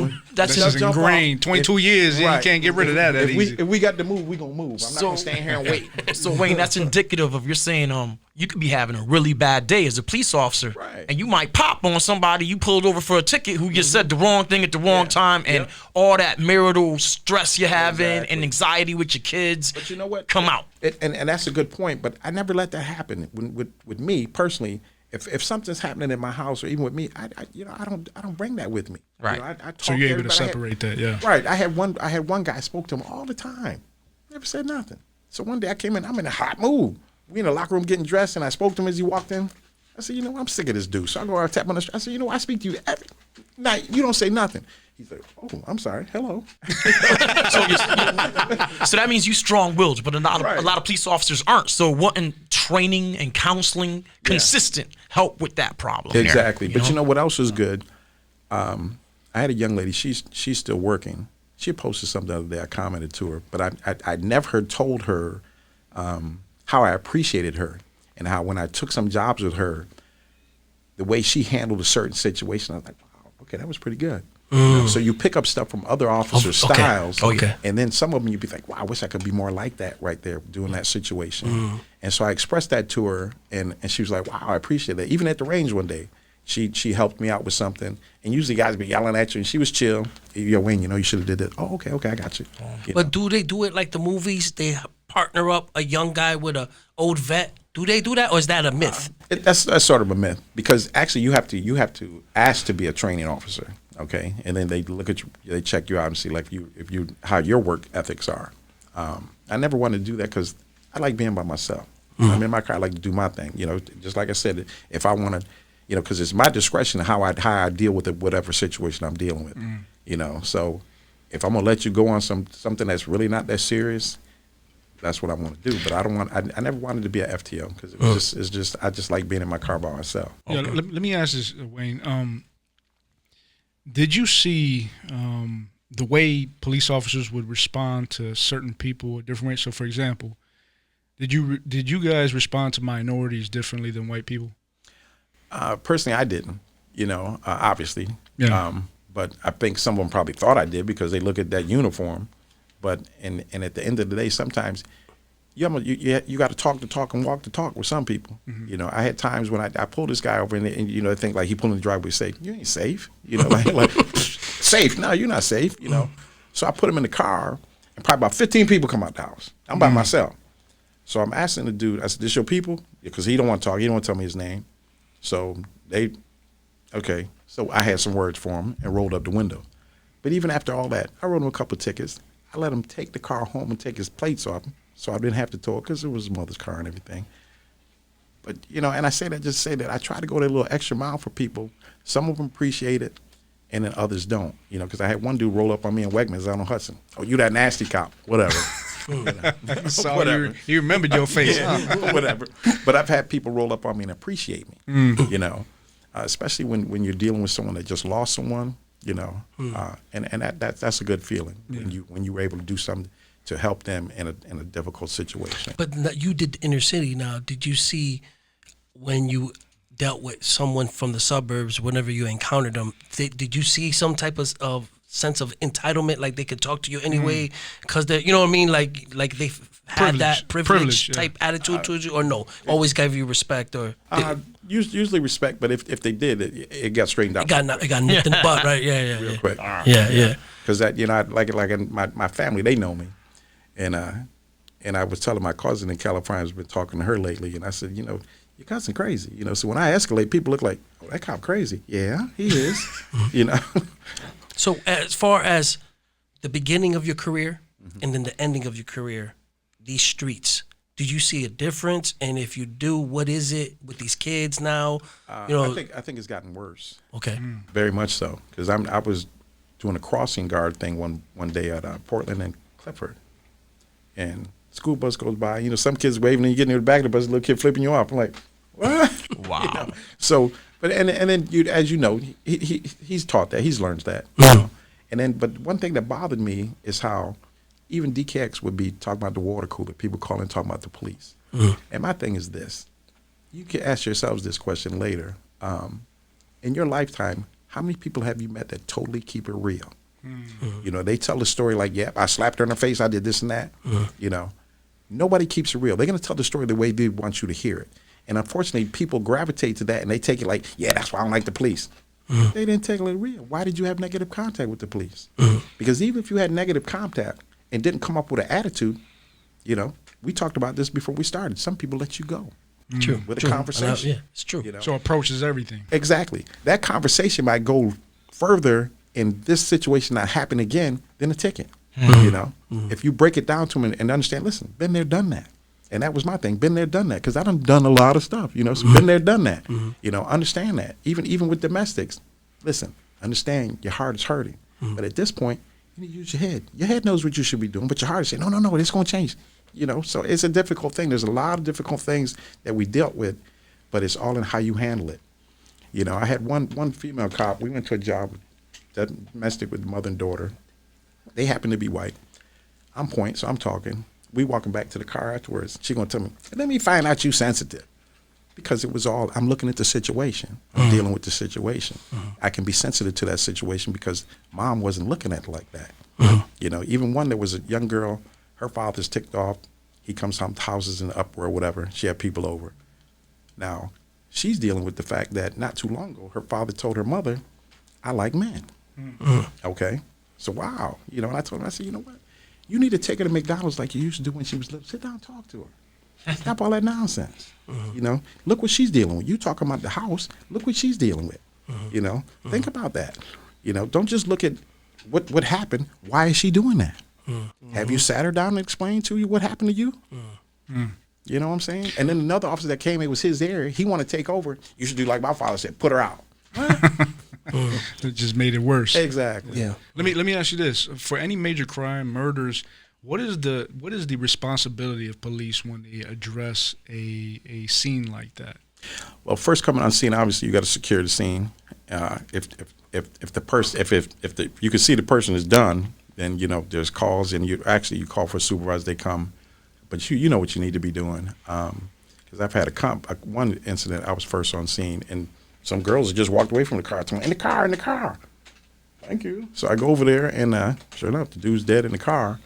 just ingrained. 22 years, you can't get rid of that easy. If we got to move, we gonna move. I'm not gonna stand here and wait. So Wayne, that's indicative of you're saying you could be having a really bad day as a police officer, and you might pop on somebody you pulled over for a ticket who just said the wrong thing at the wrong time, and all that marital stress you're having and anxiety with your kids. But you know what? Come out. And that's a good point. But I never let that happen. With me personally. If something's happening in my house or even with me, I don't bring that with me. Right. I talk so you're to able to separate that, yeah. Right. I had one guy, I spoke to him all the time. Never said nothing. So one day I came in, I'm in a hot mood. We in the locker room getting dressed, and I spoke to him as he walked in. I said, I'm sick of this dude. So I go out and tap on the shoulder. I said, I speak to you every night. You don't say nothing. He's like, oh, I'm sorry. Hello. So that means you strong-willed, but a lot of police officers aren't. So wanting training and counseling, consistent help with that problem. Exactly. There, but you know what else was good? I had a young lady. She's still working. She posted something the other day. I commented to her, but I never told her how I appreciated her and how when I took some jobs with her, the way she handled a certain situation, I was like, wow, okay, that was pretty good. You know, so you pick up stuff from other officers' Okay. styles, Okay. and then some of them you'd be like, wow, I wish I could be more like that right there doing that situation. And so I expressed that to her, and she was like, wow, I appreciate that. Even at the range one day, she helped me out with something, and usually guys be yelling at you, and she was chill. Yo, Wayne, you should have did it. Oh, okay, I got you. You But know. do they do it like the movies? They partner up a young guy with a old vet. Do they do that, or is that a myth? That's sort of a myth because actually you have to ask to be a training officer, okay, and then they look at you, they check you out and see like if you how your work ethics are. I never wanted to do that because I like being by myself. I'm in my car, I like to do my thing, just like I said. If I want to, because it's my discretion how I deal with whatever situation I'm dealing with, So if I'm gonna let you go on something that's really not that serious, that's what I want to do. But I never wanted to be an FTO because I just like being in my car by myself. Yeah, let me ask this, Wayne. Did you see the way police officers would respond to certain people at different ways? So, for example, did you guys respond to minorities differently than white people? Personally, I didn't. Obviously. Yeah. But I think some of them probably thought I did because they look at that uniform. But and at the end of the day, sometimes you got to talk the talk and walk the talk with some people. I had times when I pulled this guy over and they think like he pulling the driveway, say, "You ain't safe," like safe? No, you're not safe. So I put him in the car, and probably about 15 people come out the house. I'm by myself, so I'm asking the dude. I said, "This your people?" Because he don't want to talk. He don't want to tell me his name. So okay. So I had some words for him and rolled up the window. But even after all that, I wrote him a couple of tickets. I let him take the car home and take his plates off him, so I didn't have to tow it because it was his mother's car and everything. But, and I say that just to say that I try to go that little extra mile for people. Some of them appreciate it, and then others don't, because I had one dude roll up on me in Wegmans out on Hudson. Oh, you that nasty cop, whatever. So Whatever. you remembered your face. Yeah, whatever. But I've had people roll up on me and appreciate me, especially when you're dealing with someone that just lost someone. And that's a good feeling when you were able to do something to help them in a difficult situation. But you did the inner city. Now, did you see when you dealt with someone from the suburbs, whenever you encountered them, did you see some type of sense of entitlement, like they could talk to you anyway because they're, you know what I mean, like they had that privilege type attitude towards you, or no, always gave you respect, or usually respect, but if they did, it got straightened out. It got nipped in the butt, right? Real quick. Yeah. Because that like in my family, they know me, and I was telling my cousin in California, I've been talking to her lately, and I said, your cousin crazy, So when I escalate, people look like, oh, that cop crazy. Yeah, he is, So as far as the beginning of your career and then the ending of your career, these streets, did you see a difference? And if you do, what is it with these kids now? I think it's gotten worse. Okay. Very much so, because I was doing a crossing guard thing one day at Portland and Clifford, and school bus goes by. Some kids waving, and you get near the back of the bus, a little kid flipping you off. I'm like, what? Wow. So, but and then as you know, he's taught that, he's learned that. And then, but one thing that bothered me is how even DKX would be talking about the water cooler, people calling talking about the police. And my thing is this: you can ask yourselves this question later. In your lifetime, how many people have you met that totally keep it real? They tell the story like, yeah, I slapped her in the face, I did this and that. Nobody keeps it real. They're going to tell the story the way they want you to hear it. And unfortunately, people gravitate to that and they take it like, yeah, that's why I don't like the police. They didn't take it real. Why did you have negative contact with the police? Because even if you had negative contact and didn't come up with an attitude, we talked about this before we started. Some people let you go. True. With a conversation. Yeah, it's true. So approach is everything. Exactly. That conversation might go further in this situation not happen again than a ticket. If you break it down to them and understand, listen, been there, done that. And that was my thing, been there, done that, because I done a lot of stuff, so been there, done that. Understand that. Even with domestics, listen, understand your heart is hurting. But at this point, you need to use your head. Your head knows what you should be doing, but your heart is saying, no, it's going to change. So it's a difficult thing. There's a lot of difficult things that we dealt with, but it's all in how you handle it. I had one female cop, we went to a job, domestic with the mother and daughter. They happened to be white. I'm point, so I'm talking. we walking back to the car afterwards. She gonna tell me, let me find out you sensitive. Because it was all, I'm looking at the situation. I'm dealing with the situation. I can be sensitive to that situation because mom wasn't looking at it like that. You know, even one, there was a young girl, her father's ticked off. He comes home, houses in the uproar, whatever. She had people over. Now, she's dealing with the fact that not too long ago, her father told her mother, I like men. Okay? So, wow. You know, and I told him, I said, you know what? You need to take her to McDonald's like you used to do when she was little. Sit down and talk to her. Stop all that nonsense. You know, look what she's dealing with. You talking about the house. Look what she's dealing with. You know, think about that. You know, don't just look at what happened. Why is she doing that? Have you sat her down and explained to you what happened to you? You know what I'm saying? And then another officer that came, it was his area. He want to take over. You should do like my father said, put her out. It just made it worse. Exactly. Yeah. Let me ask you this: for any major crime, murders, what is the responsibility of police when they address a scene like that? Well, first coming on scene, obviously you got to secure the scene. If the person, if you can see the person is done, then you know there's calls, and you call for a supervisor. They come, but you know what you need to be doing. Because I've had one incident. I was first on scene, and some girls just walked away from the car. Told me, in the car. Thank you. So I go over there, and sure enough, the dude's dead in the car.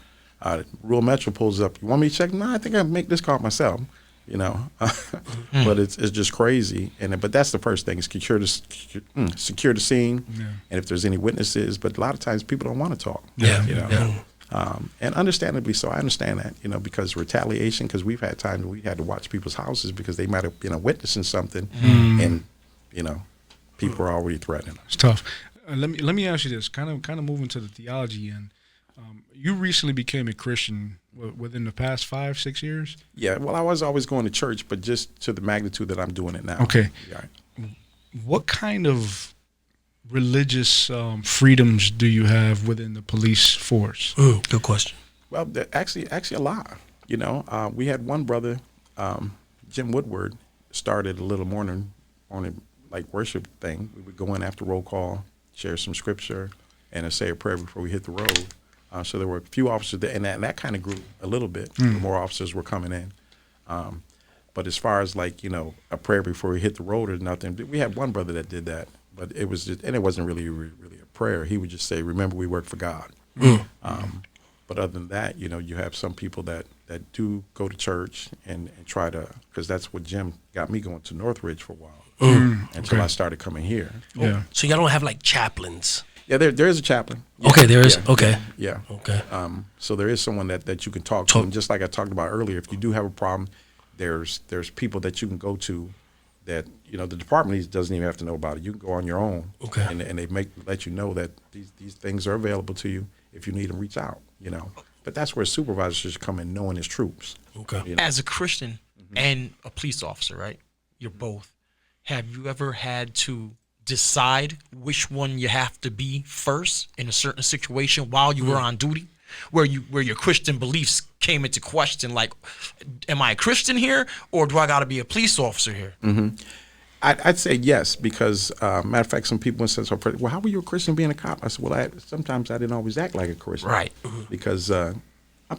Rural Metro pulls up. You want me to check? No, I think I can make this call myself. You know, but it's just crazy. But that's the first thing: is secure the scene, and if there's any witnesses. But a lot of times people don't want to talk. Yeah. You know, and understandably so. I understand that. You know, because retaliation. Because we've had times when we had to watch people's houses because they might have been witnessing something, and you know, people are already threatening us. It's tough. Let me ask you this: kind of moving to the theology end. You recently became a Christian within the past 5-6 years. Yeah, well, I was always going to church, but just to the magnitude that I'm doing it now. Okay. Yeah. What kind of religious freedoms do you have within the police force? Good question. Well, actually a lot. You know, we had one brother, Jim Woodward, started a little morning like worship thing. We would go in after roll call, share some scripture, and say a prayer before we hit the road. So there were a few officers there, and that kind of grew a little bit. More officers were coming in. But as far as like, you know, a prayer before we hit the road or nothing, we had one brother that did that, but it was just, and it wasn't really a prayer. He would just say, remember, we work for God. But other than that, you know, you have some people that do go to church and try to, because that's what Jim got me going to Northridge for a while until I started coming here. Yeah. So y'all don't have like chaplains? Yeah, there is a chaplain. Yeah. Okay, there is. Yeah. Okay. Yeah. Okay. So there is someone that you can talk to. And just like I talked about earlier, if you do have a problem, there's people that you can go to that, you know, the department doesn't even have to know about it. You can go on your own. Okay. And they let you know that these things are available to you. If you need them, reach out, you know. But that's where supervisors should come in knowing his troops. Okay. You know? As a Christian and a police officer, right? You're both. Have you ever had to decide which one you have to be first in a certain situation while you were on duty, where your Christian beliefs came into question? Like, am I a Christian here, or do I got to be a police officer here? I'd say yes, because matter of fact, some people said, well, how were you a Christian being a cop? I said, well, sometimes I didn't always act like a Christian. Right. Because I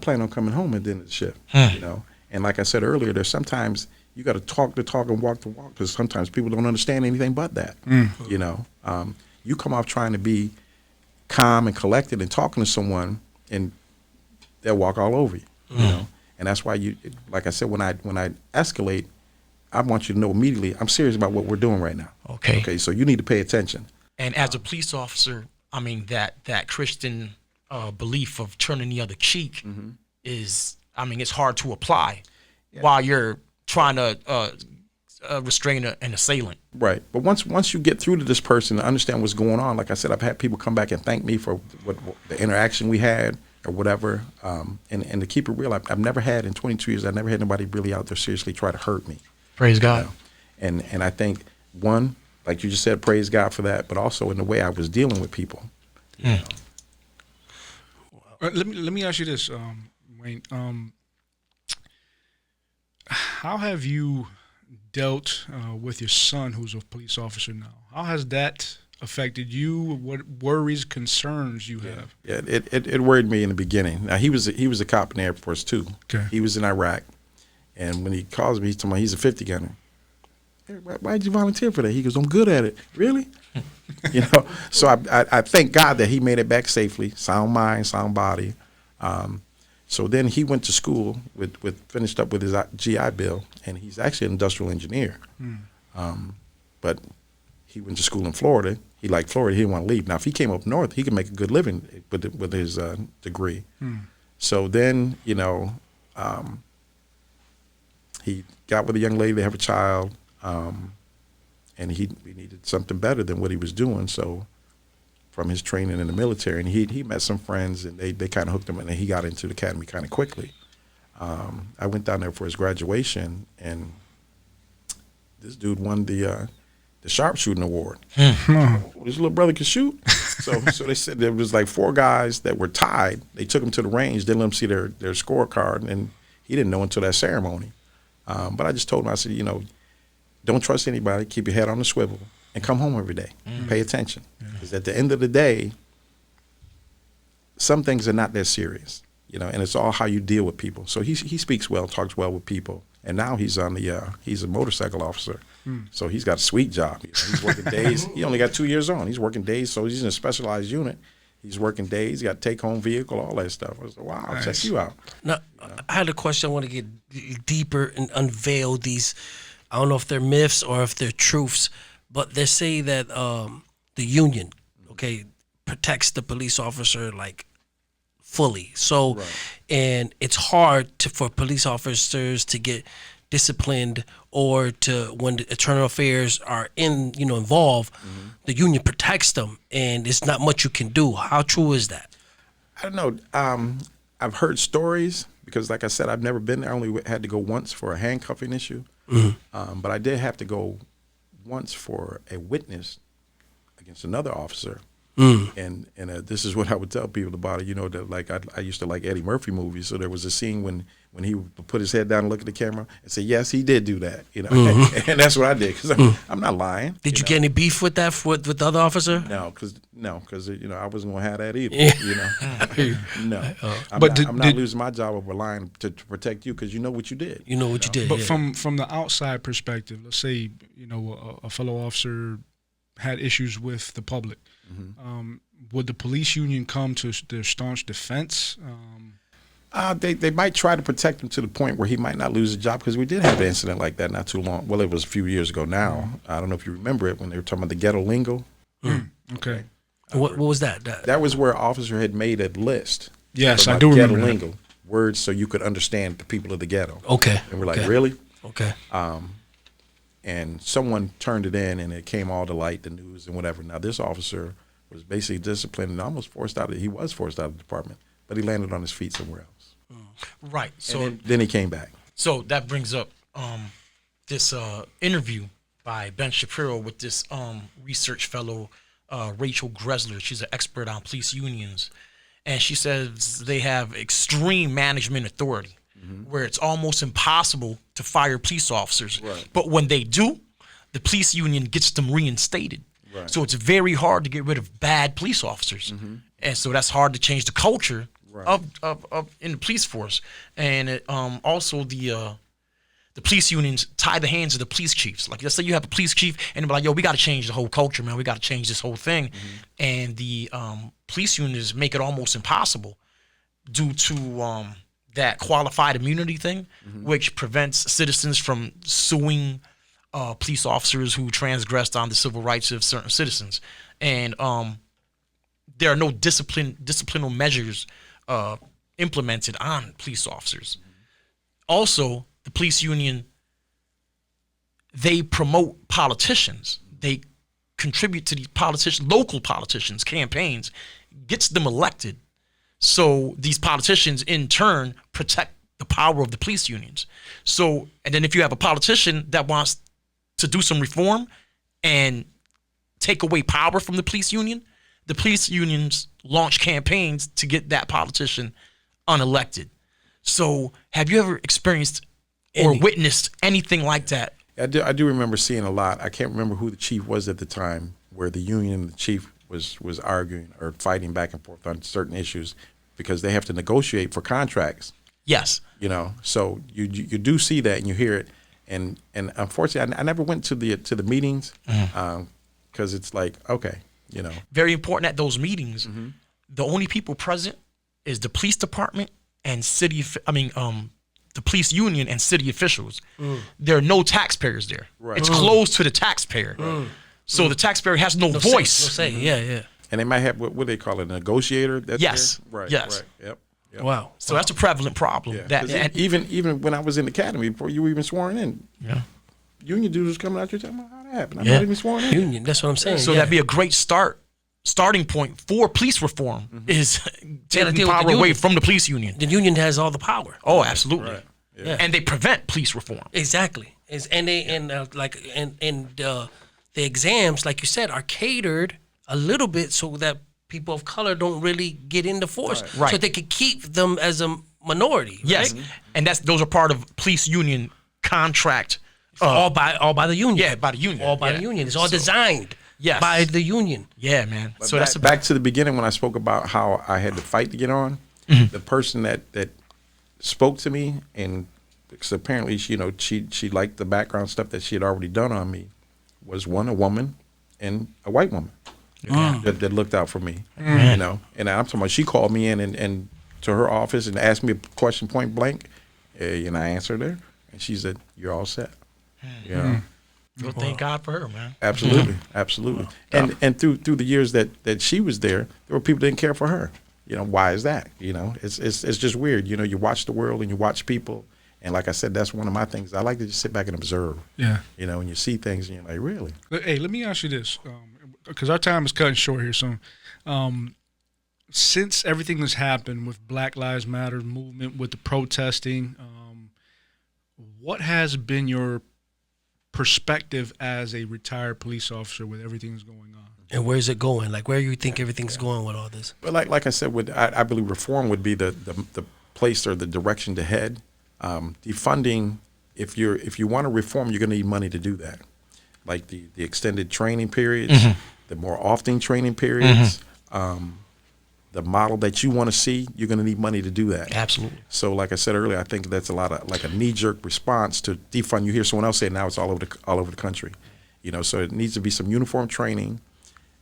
plan on coming home at the end of the shift, you know. And like I said earlier, there's sometimes you got to talk the talk and walk the walk, because sometimes people don't understand anything but that, you know. You come off trying to be calm and collected and talking to someone, and they'll walk all over you, you know. And that's why like I said, when I escalate, I want you to know immediately I'm serious about what we're doing right now. Okay, so you need to pay attention. And as a police officer, I mean, that Christian belief of turning the other cheek is, I mean, it's hard to apply while you're trying to restrain an assailant. Right. But once you get through to this person and understand what's going on, like I said, I've had people come back and thank me for what the interaction we had or whatever. And to keep it real, I've never had, in 22 years, I've never had anybody really out there seriously try to hurt me. Praise God. You know? And I think, one, like you just said, praise God for that, but also in the way I was dealing with people. You know? Let me ask you this, Wayne. How have you dealt with your son, who's a police officer now? How has that affected you? What worries, concerns you have? Yeah, it worried me in the beginning. Now he was a cop in the Air Force too. Okay. He was in Iraq, and when he calls me, he's talking about he's a 50 gunner. Hey, why did you volunteer for that? He goes, I'm good at it. Really? So I thank God that he made it back safely, sound mind, sound body. So then he went to school finished up with his GI Bill, and he's actually an industrial engineer. But he went to school in Florida. He liked Florida. He didn't want to leave. Now, if he came up north, he could make a good living with his degree. So then, he got with a young lady. They have a child, and he needed something better than what he was doing. So from his training in the military, and he met some friends, and they kind of hooked him, and he got into the academy kind of quickly. I went down there for his graduation, and this dude won the sharpshooting award. His little brother could shoot. So they said there was like 4 guys that were tied. They took him to the range, didn't let him see their scorecard, and he didn't know until that ceremony. But I just told him, I said, don't trust anybody. Keep your head on the swivel and come home every day. Pay attention. Because at the end of the day, some things are not that serious, and it's all how you deal with people. So he speaks well, talks well with people. And now he's on he's a motorcycle officer. So he's got a sweet job. He's working days. He only got 2 years on. He's working days, so he's in a specialized unit. He's working days. He got a take-home vehicle, all that stuff. I was like, wow, nice. Check you out. Now, I had a question. I want to get deeper and unveil these. I don't know if they're myths or if they're truths, but they say that the union, protects the police officer like fully. So, and it's hard for police officers to get disciplined or to when the internal affairs are involved, the union protects them, and it's not much you can do. How true is that? I don't know. I've heard stories because, like I said, I've never been there. I only had to go once for a handcuffing issue, but I did have to go once for a witness against another officer. And this is what I would tell people about it. That like I used to like Eddie Murphy movies. So there was a scene when he would put his head down and look at the camera and say, "Yes, he did do that." And that's what I did because I'm not lying. Did you get any beef with that with the other officer? No, because I wasn't gonna have that either. No, I'm not losing my job over lying to protect you because you know what you did. You know what you did. But from the outside perspective, let's say a fellow officer had issues with the public. Would the police union come to their staunch defense? They might try to protect him to the point where he might not lose his job because we did have an incident like that not too long. Well, it was a few years ago now. I don't know if you remember it when they were talking about the ghetto lingo. Okay. What was that? That was where an officer had made a list. Yes, I do remember ghetto that. lingo, words so you could understand the people of the ghetto. Okay. And we're like, really? Okay. And someone turned it in, and it came all to light, the news and whatever. Now, this officer was basically disciplined and almost forced out of the department, but he landed on his feet somewhere else. Right. So then he came back. So that brings up this interview by Ben Shapiro with this research fellow, Rachel Gressler. She's an expert on police unions. And she says they have extreme management authority, where it's almost impossible to fire police officers. Right. But when they do, the police union gets them reinstated. Right. So it's very hard to get rid of bad police officers. And so that's hard to change the culture of in the police force. And it, also the police unions tie the hands of the police chiefs. Like, let's say you have a police chief and they're like, yo, we got to change the whole culture, man. We got to change this whole thing. And the police unions make it almost impossible due to that qualified immunity thing, which prevents citizens from suing police officers who transgressed on the civil rights of certain citizens. And there are no disciplinary measures implemented on police officers. Also, the police union, they promote politicians. They contribute to these politicians, local politicians' campaigns, gets them elected. So these politicians, in turn, protect the power of the police unions. So, and then if you have a politician that wants to do some reform and take away power from the police unions launch campaigns to get that politician unelected. So have you ever experienced or witnessed anything like that? I do remember seeing a lot. I can't remember who the chief was at the time where the union and the chief was arguing or fighting back and forth on certain issues because they have to negotiate for contracts. Yes. You know, so you do see that and you hear it, and unfortunately, I never went to the meetings because it's like, okay, you know, Very important at those meetings. The only people present is the police department and the police union and city officials. There are no taxpayers there. Right. It's closed to the taxpayer. So the taxpayer has no voice. No say. Yeah. and they might have what do they call it, a negotiator? That's Yes. there? Right. Yes. Right. Yep. Wow. So that's a prevalent problem. Yeah. That 'Cause and, even when I was in the academy before you were even sworn in, yeah. union dudes was coming out here telling me how that happened. I'm Yeah. not even sworn in. Union. That's what I'm saying. So yeah. that'd be a great starting point for police reform is deal taking with power the away union. from the police union. The union has all the power. Oh, absolutely. Right. Yeah. And they prevent police reform. Exactly. The exams, like you said, are catered a little bit so that people of color don't really get into force, Right. so they could keep them as a minority. Yes. right? And those are part of police union contract. all by the union. Yeah, by the union. All by Yeah. the union. It's all designed. Yes. By the union. Yeah, man. So back, that's back to the beginning when I spoke about how I had to fight to get on. The person that spoke to me, and because apparently she liked the background stuff that she had already done on me, was a woman and a white woman that looked out for me. You know, and I'm talking about she called me in and to her office and asked me a question point blank, and I answered her, and she said, "You're all set." You know. Well, thank God for her, man. Absolutely, absolutely. And through the years that she was there were people that didn't care for her. You know, why is that? You know, it's just weird. You know, you watch the world and you watch people, and like I said, that's one of my things. I like to just sit back and observe. Yeah. You know, and you see things and you're like, really? Hey, let me ask you this, because our time is cutting short here soon. Since everything that's happened with Black Lives Matter movement, with the protesting, what has been your perspective as a retired police officer with everything that's going on? And where's it going? Like, where do you think everything's going with all this? But like I said, I believe reform would be the place or the direction to head. Defunding, if you want to reform, you're going to need money to do that. Like the extended training periods, the more often training periods, the model that you want to see, you're going to need money to do that. Absolutely. So like I said earlier, I think that's a lot of like a knee-jerk response to defund. You hear someone else say it, now it's all over the country. You know, so it needs to be some uniform training.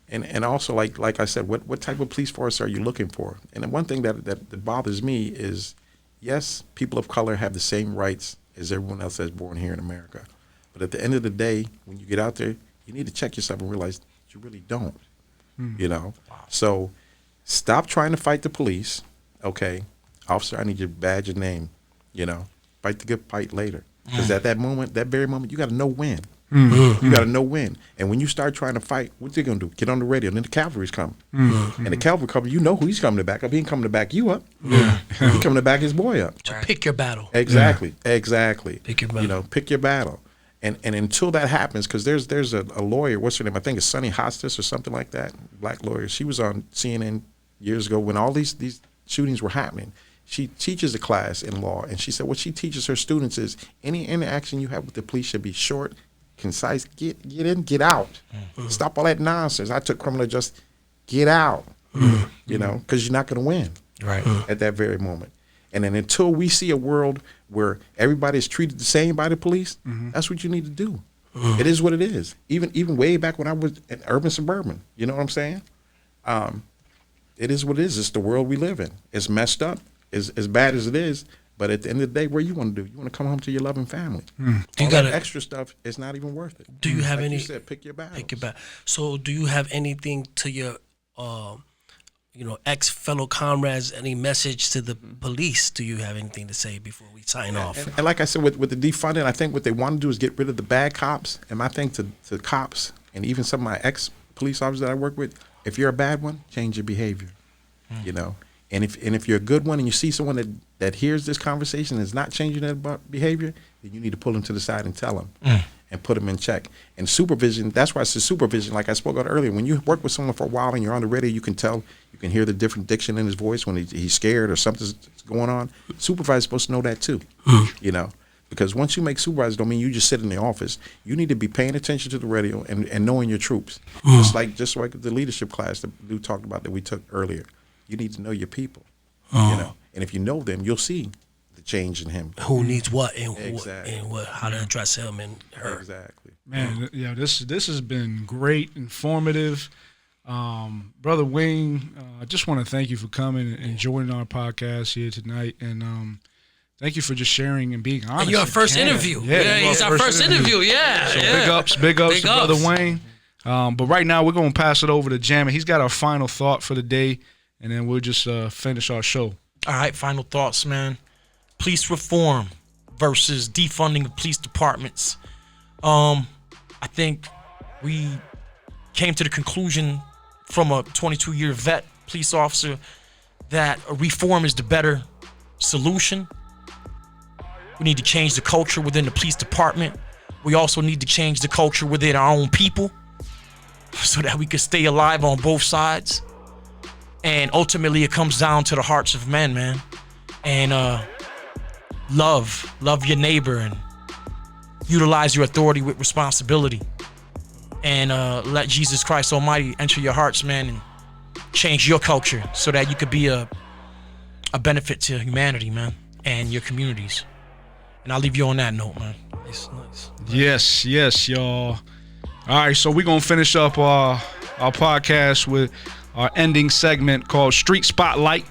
And also, like I said, what type of police force are you looking for? And the one thing that bothers me is, yes, people of color have the same rights as everyone else that's born here in America. But at the end of the day, when you get out there, you need to check yourself and realize that you really don't. You know? So stop trying to fight the police, okay? Officer, I need your badge and name, you know? Fight the good fight later. Because at that moment, that very moment, you got to know when. You got to know when. And when you start trying to fight, what's he going to do? Get on the radio, and then the cavalry's coming. And the cavalry coming, you know who he's coming to back up. He ain't coming to back you up. He's coming to back his boy up. To pick your battle. Exactly. Pick your battle. You know, pick your battle. And until that happens, because there's a lawyer, what's her name? I think it's Sunny Hostis or something like that, black lawyer. She was on CNN years ago when all these shootings were happening. She teaches a class in law, and she said what she teaches her students is any interaction you have with the police should be short, concise, get in, get out. Stop all that nonsense. I took criminal justice, get out, you know, because you're not going to win at that very moment. And then until we see a world where everybody is treated the same by the police, that's what you need to do. It is what it is. Even way back when I was in urban suburban, you know what I'm saying? It is what it is. It's the world we live in. It's messed up, as bad as it is. But at the end of the day, what do you want to do? You want to come home to your loving family. You All gotta- that extra stuff is not even worth it. Do you have like any? you said, pick your battles. Pick your battle. So, do you have anything to your, ex fellow comrades? Any message to the police? Do you have anything to say before we sign off? And like I said, with the defunding, I think what they want to do is get rid of the bad cops. And my thing to cops and even some of my ex-police officers that I work with, if you're a bad one, change your behavior, you know. And if you're a good one and you see someone that hears this conversation and is not changing their behavior, then you need to pull them to the side and tell them and put them in check. And supervision, that's why it's supervision. Like I spoke about earlier, when you work with someone for a while and you're on the radio, you can tell, you can hear the different diction in his voice when he's scared or something's going on. Supervisor's supposed to know that too, you know. Because once you make supervisors, don't mean you just sit in the office. You need to be paying attention to the radio and knowing your troops. Just like the leadership class that we talked about that we took earlier. You need to know your people, you know. And if you know them, you'll see the change in him. Who needs what and Exactly. how to address him and her. Exactly. Man, yeah, this has been great, informative. Brother Wayne, I just want to thank you for coming and joining our podcast here tonight, and thank you for just sharing and being honest. And your first interview. Yeah, he's our first interview. Yeah. So yeah. big ups to Brother Wayne. But right now we're gonna pass it over to Jammin. He's got our final thought for the day, and then we'll just finish our show. All right, final thoughts, man. Police reform versus defunding of police departments. I think we came to the conclusion from a 22-year vet police officer that a reform is the better solution. We need to change the culture within the police department. We also need to change the culture within our own people so that we can stay alive on both sides. And ultimately, it comes down to the hearts of men, man. And love your neighbor and utilize your authority with responsibility. And let Jesus Christ Almighty enter your hearts, man, and change your culture so that you could be a benefit to humanity, man, and your communities. And I'll leave you on that note, man. Nice. Yes, y'all. All right, so we're going to finish up our podcast with our ending segment called Street Spotlight.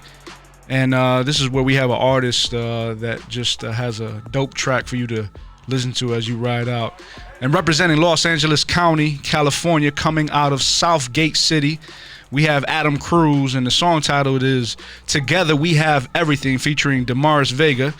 And this is where we have an artist that just has a dope track for you to listen to as you ride out. And representing Los Angeles County, California, coming out of Southgate City, we have Adam Cruz, and the song title is Together We Have Everything, featuring Damaris Vega.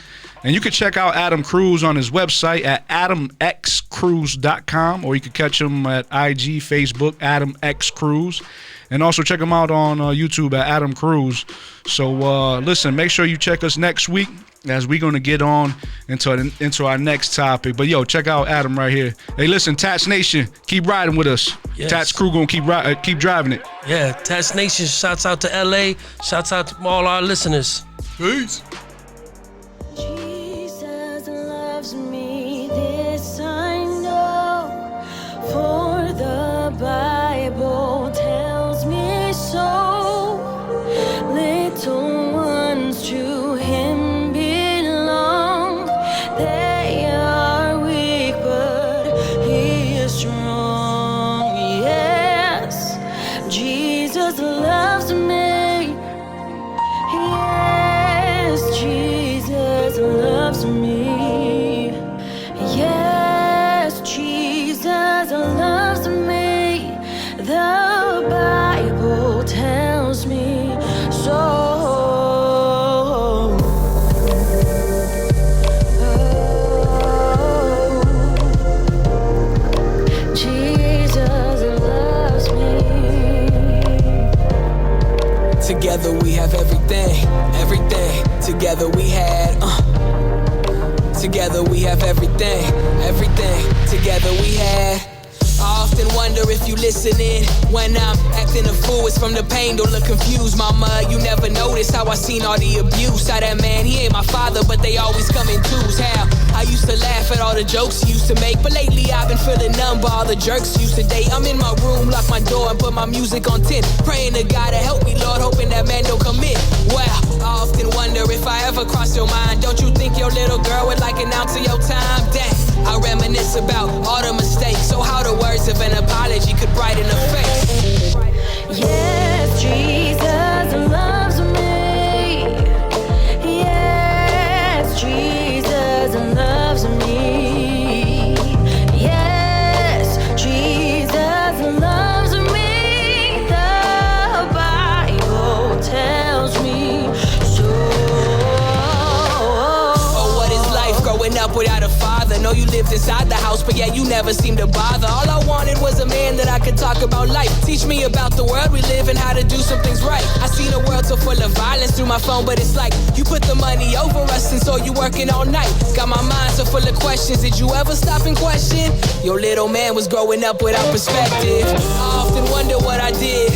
And you can check out Adam Cruz on his website at adamxcruz.com, or you can catch him at IG, Facebook, Adam X Cruz. And also check him out on YouTube at Adam Cruz. So listen, make sure you check us next week as we're going to get on into our next topic. But yo, check out Adam right here. Hey, listen, Tats Nation, keep riding with us. Yes. Tats Crew going to keep driving it. Yeah, Tats Nation, shouts out to LA. Shouts out to all our listeners. Peace. Jesus loves me, this I know, for the Bible tells me so. Little ones to him belong. They are weak, but he is strong. Yes, Jesus loves me. Yes, Jesus loves me. Yes, Jesus loves me. The Bible tells me so. Jesus loves me. Together we have everything, everything. Together we had, Together we have everything, everything. Together we had. I often wonder if you listening when I'm acting a fool. It's from the pain, don't look confused, mama. You never noticed how I seen all the abuse. How that man, he ain't my father, but they always come in twos. How I used to laugh at all the jokes he used to make, but lately I've been feeling numb by all the jerks he used to date. I'm in my room, lock my door, and put my music on 10, praying to God to help me, Lord, hoping that man don't come in. Wow, I often wonder if I ever cross your mind. Don't you think your little girl would like an ounce of your time? Dang, I reminisce about all the mistakes. So how the words of an apology could brighten the face. Yes, Jesus loves me. Yes, Jesus loves me. Yes, Jesus loves me. The Bible tells me so. Oh, what is life growing up without a father? Know you lived inside the house, but yeah, you never seemed to bother. All I wanted was a man that I could talk about life. Teach me about the world we live and how to do some things right. I seen a world so full of violence through my phone, but it's like you put the money over us, and so you working all night. Got my mind so full of questions. Did you ever stop and question? Your little man was growing up without perspective. I often wonder what I did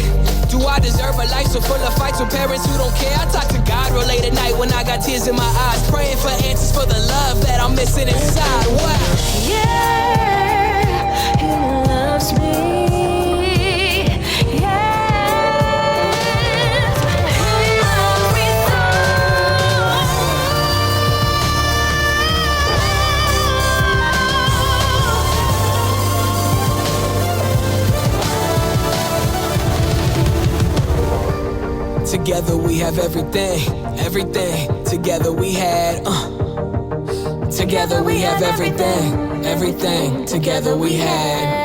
Do I deserve a life so full of fights with parents who don't care? I talk to God real late at night when I got tears in my eyes, praying for answers for the love that I'm missing inside. Wow. Yeah, he loves me. Together we have everything, everything. Together we had, Together we have everything, everything. Together we had.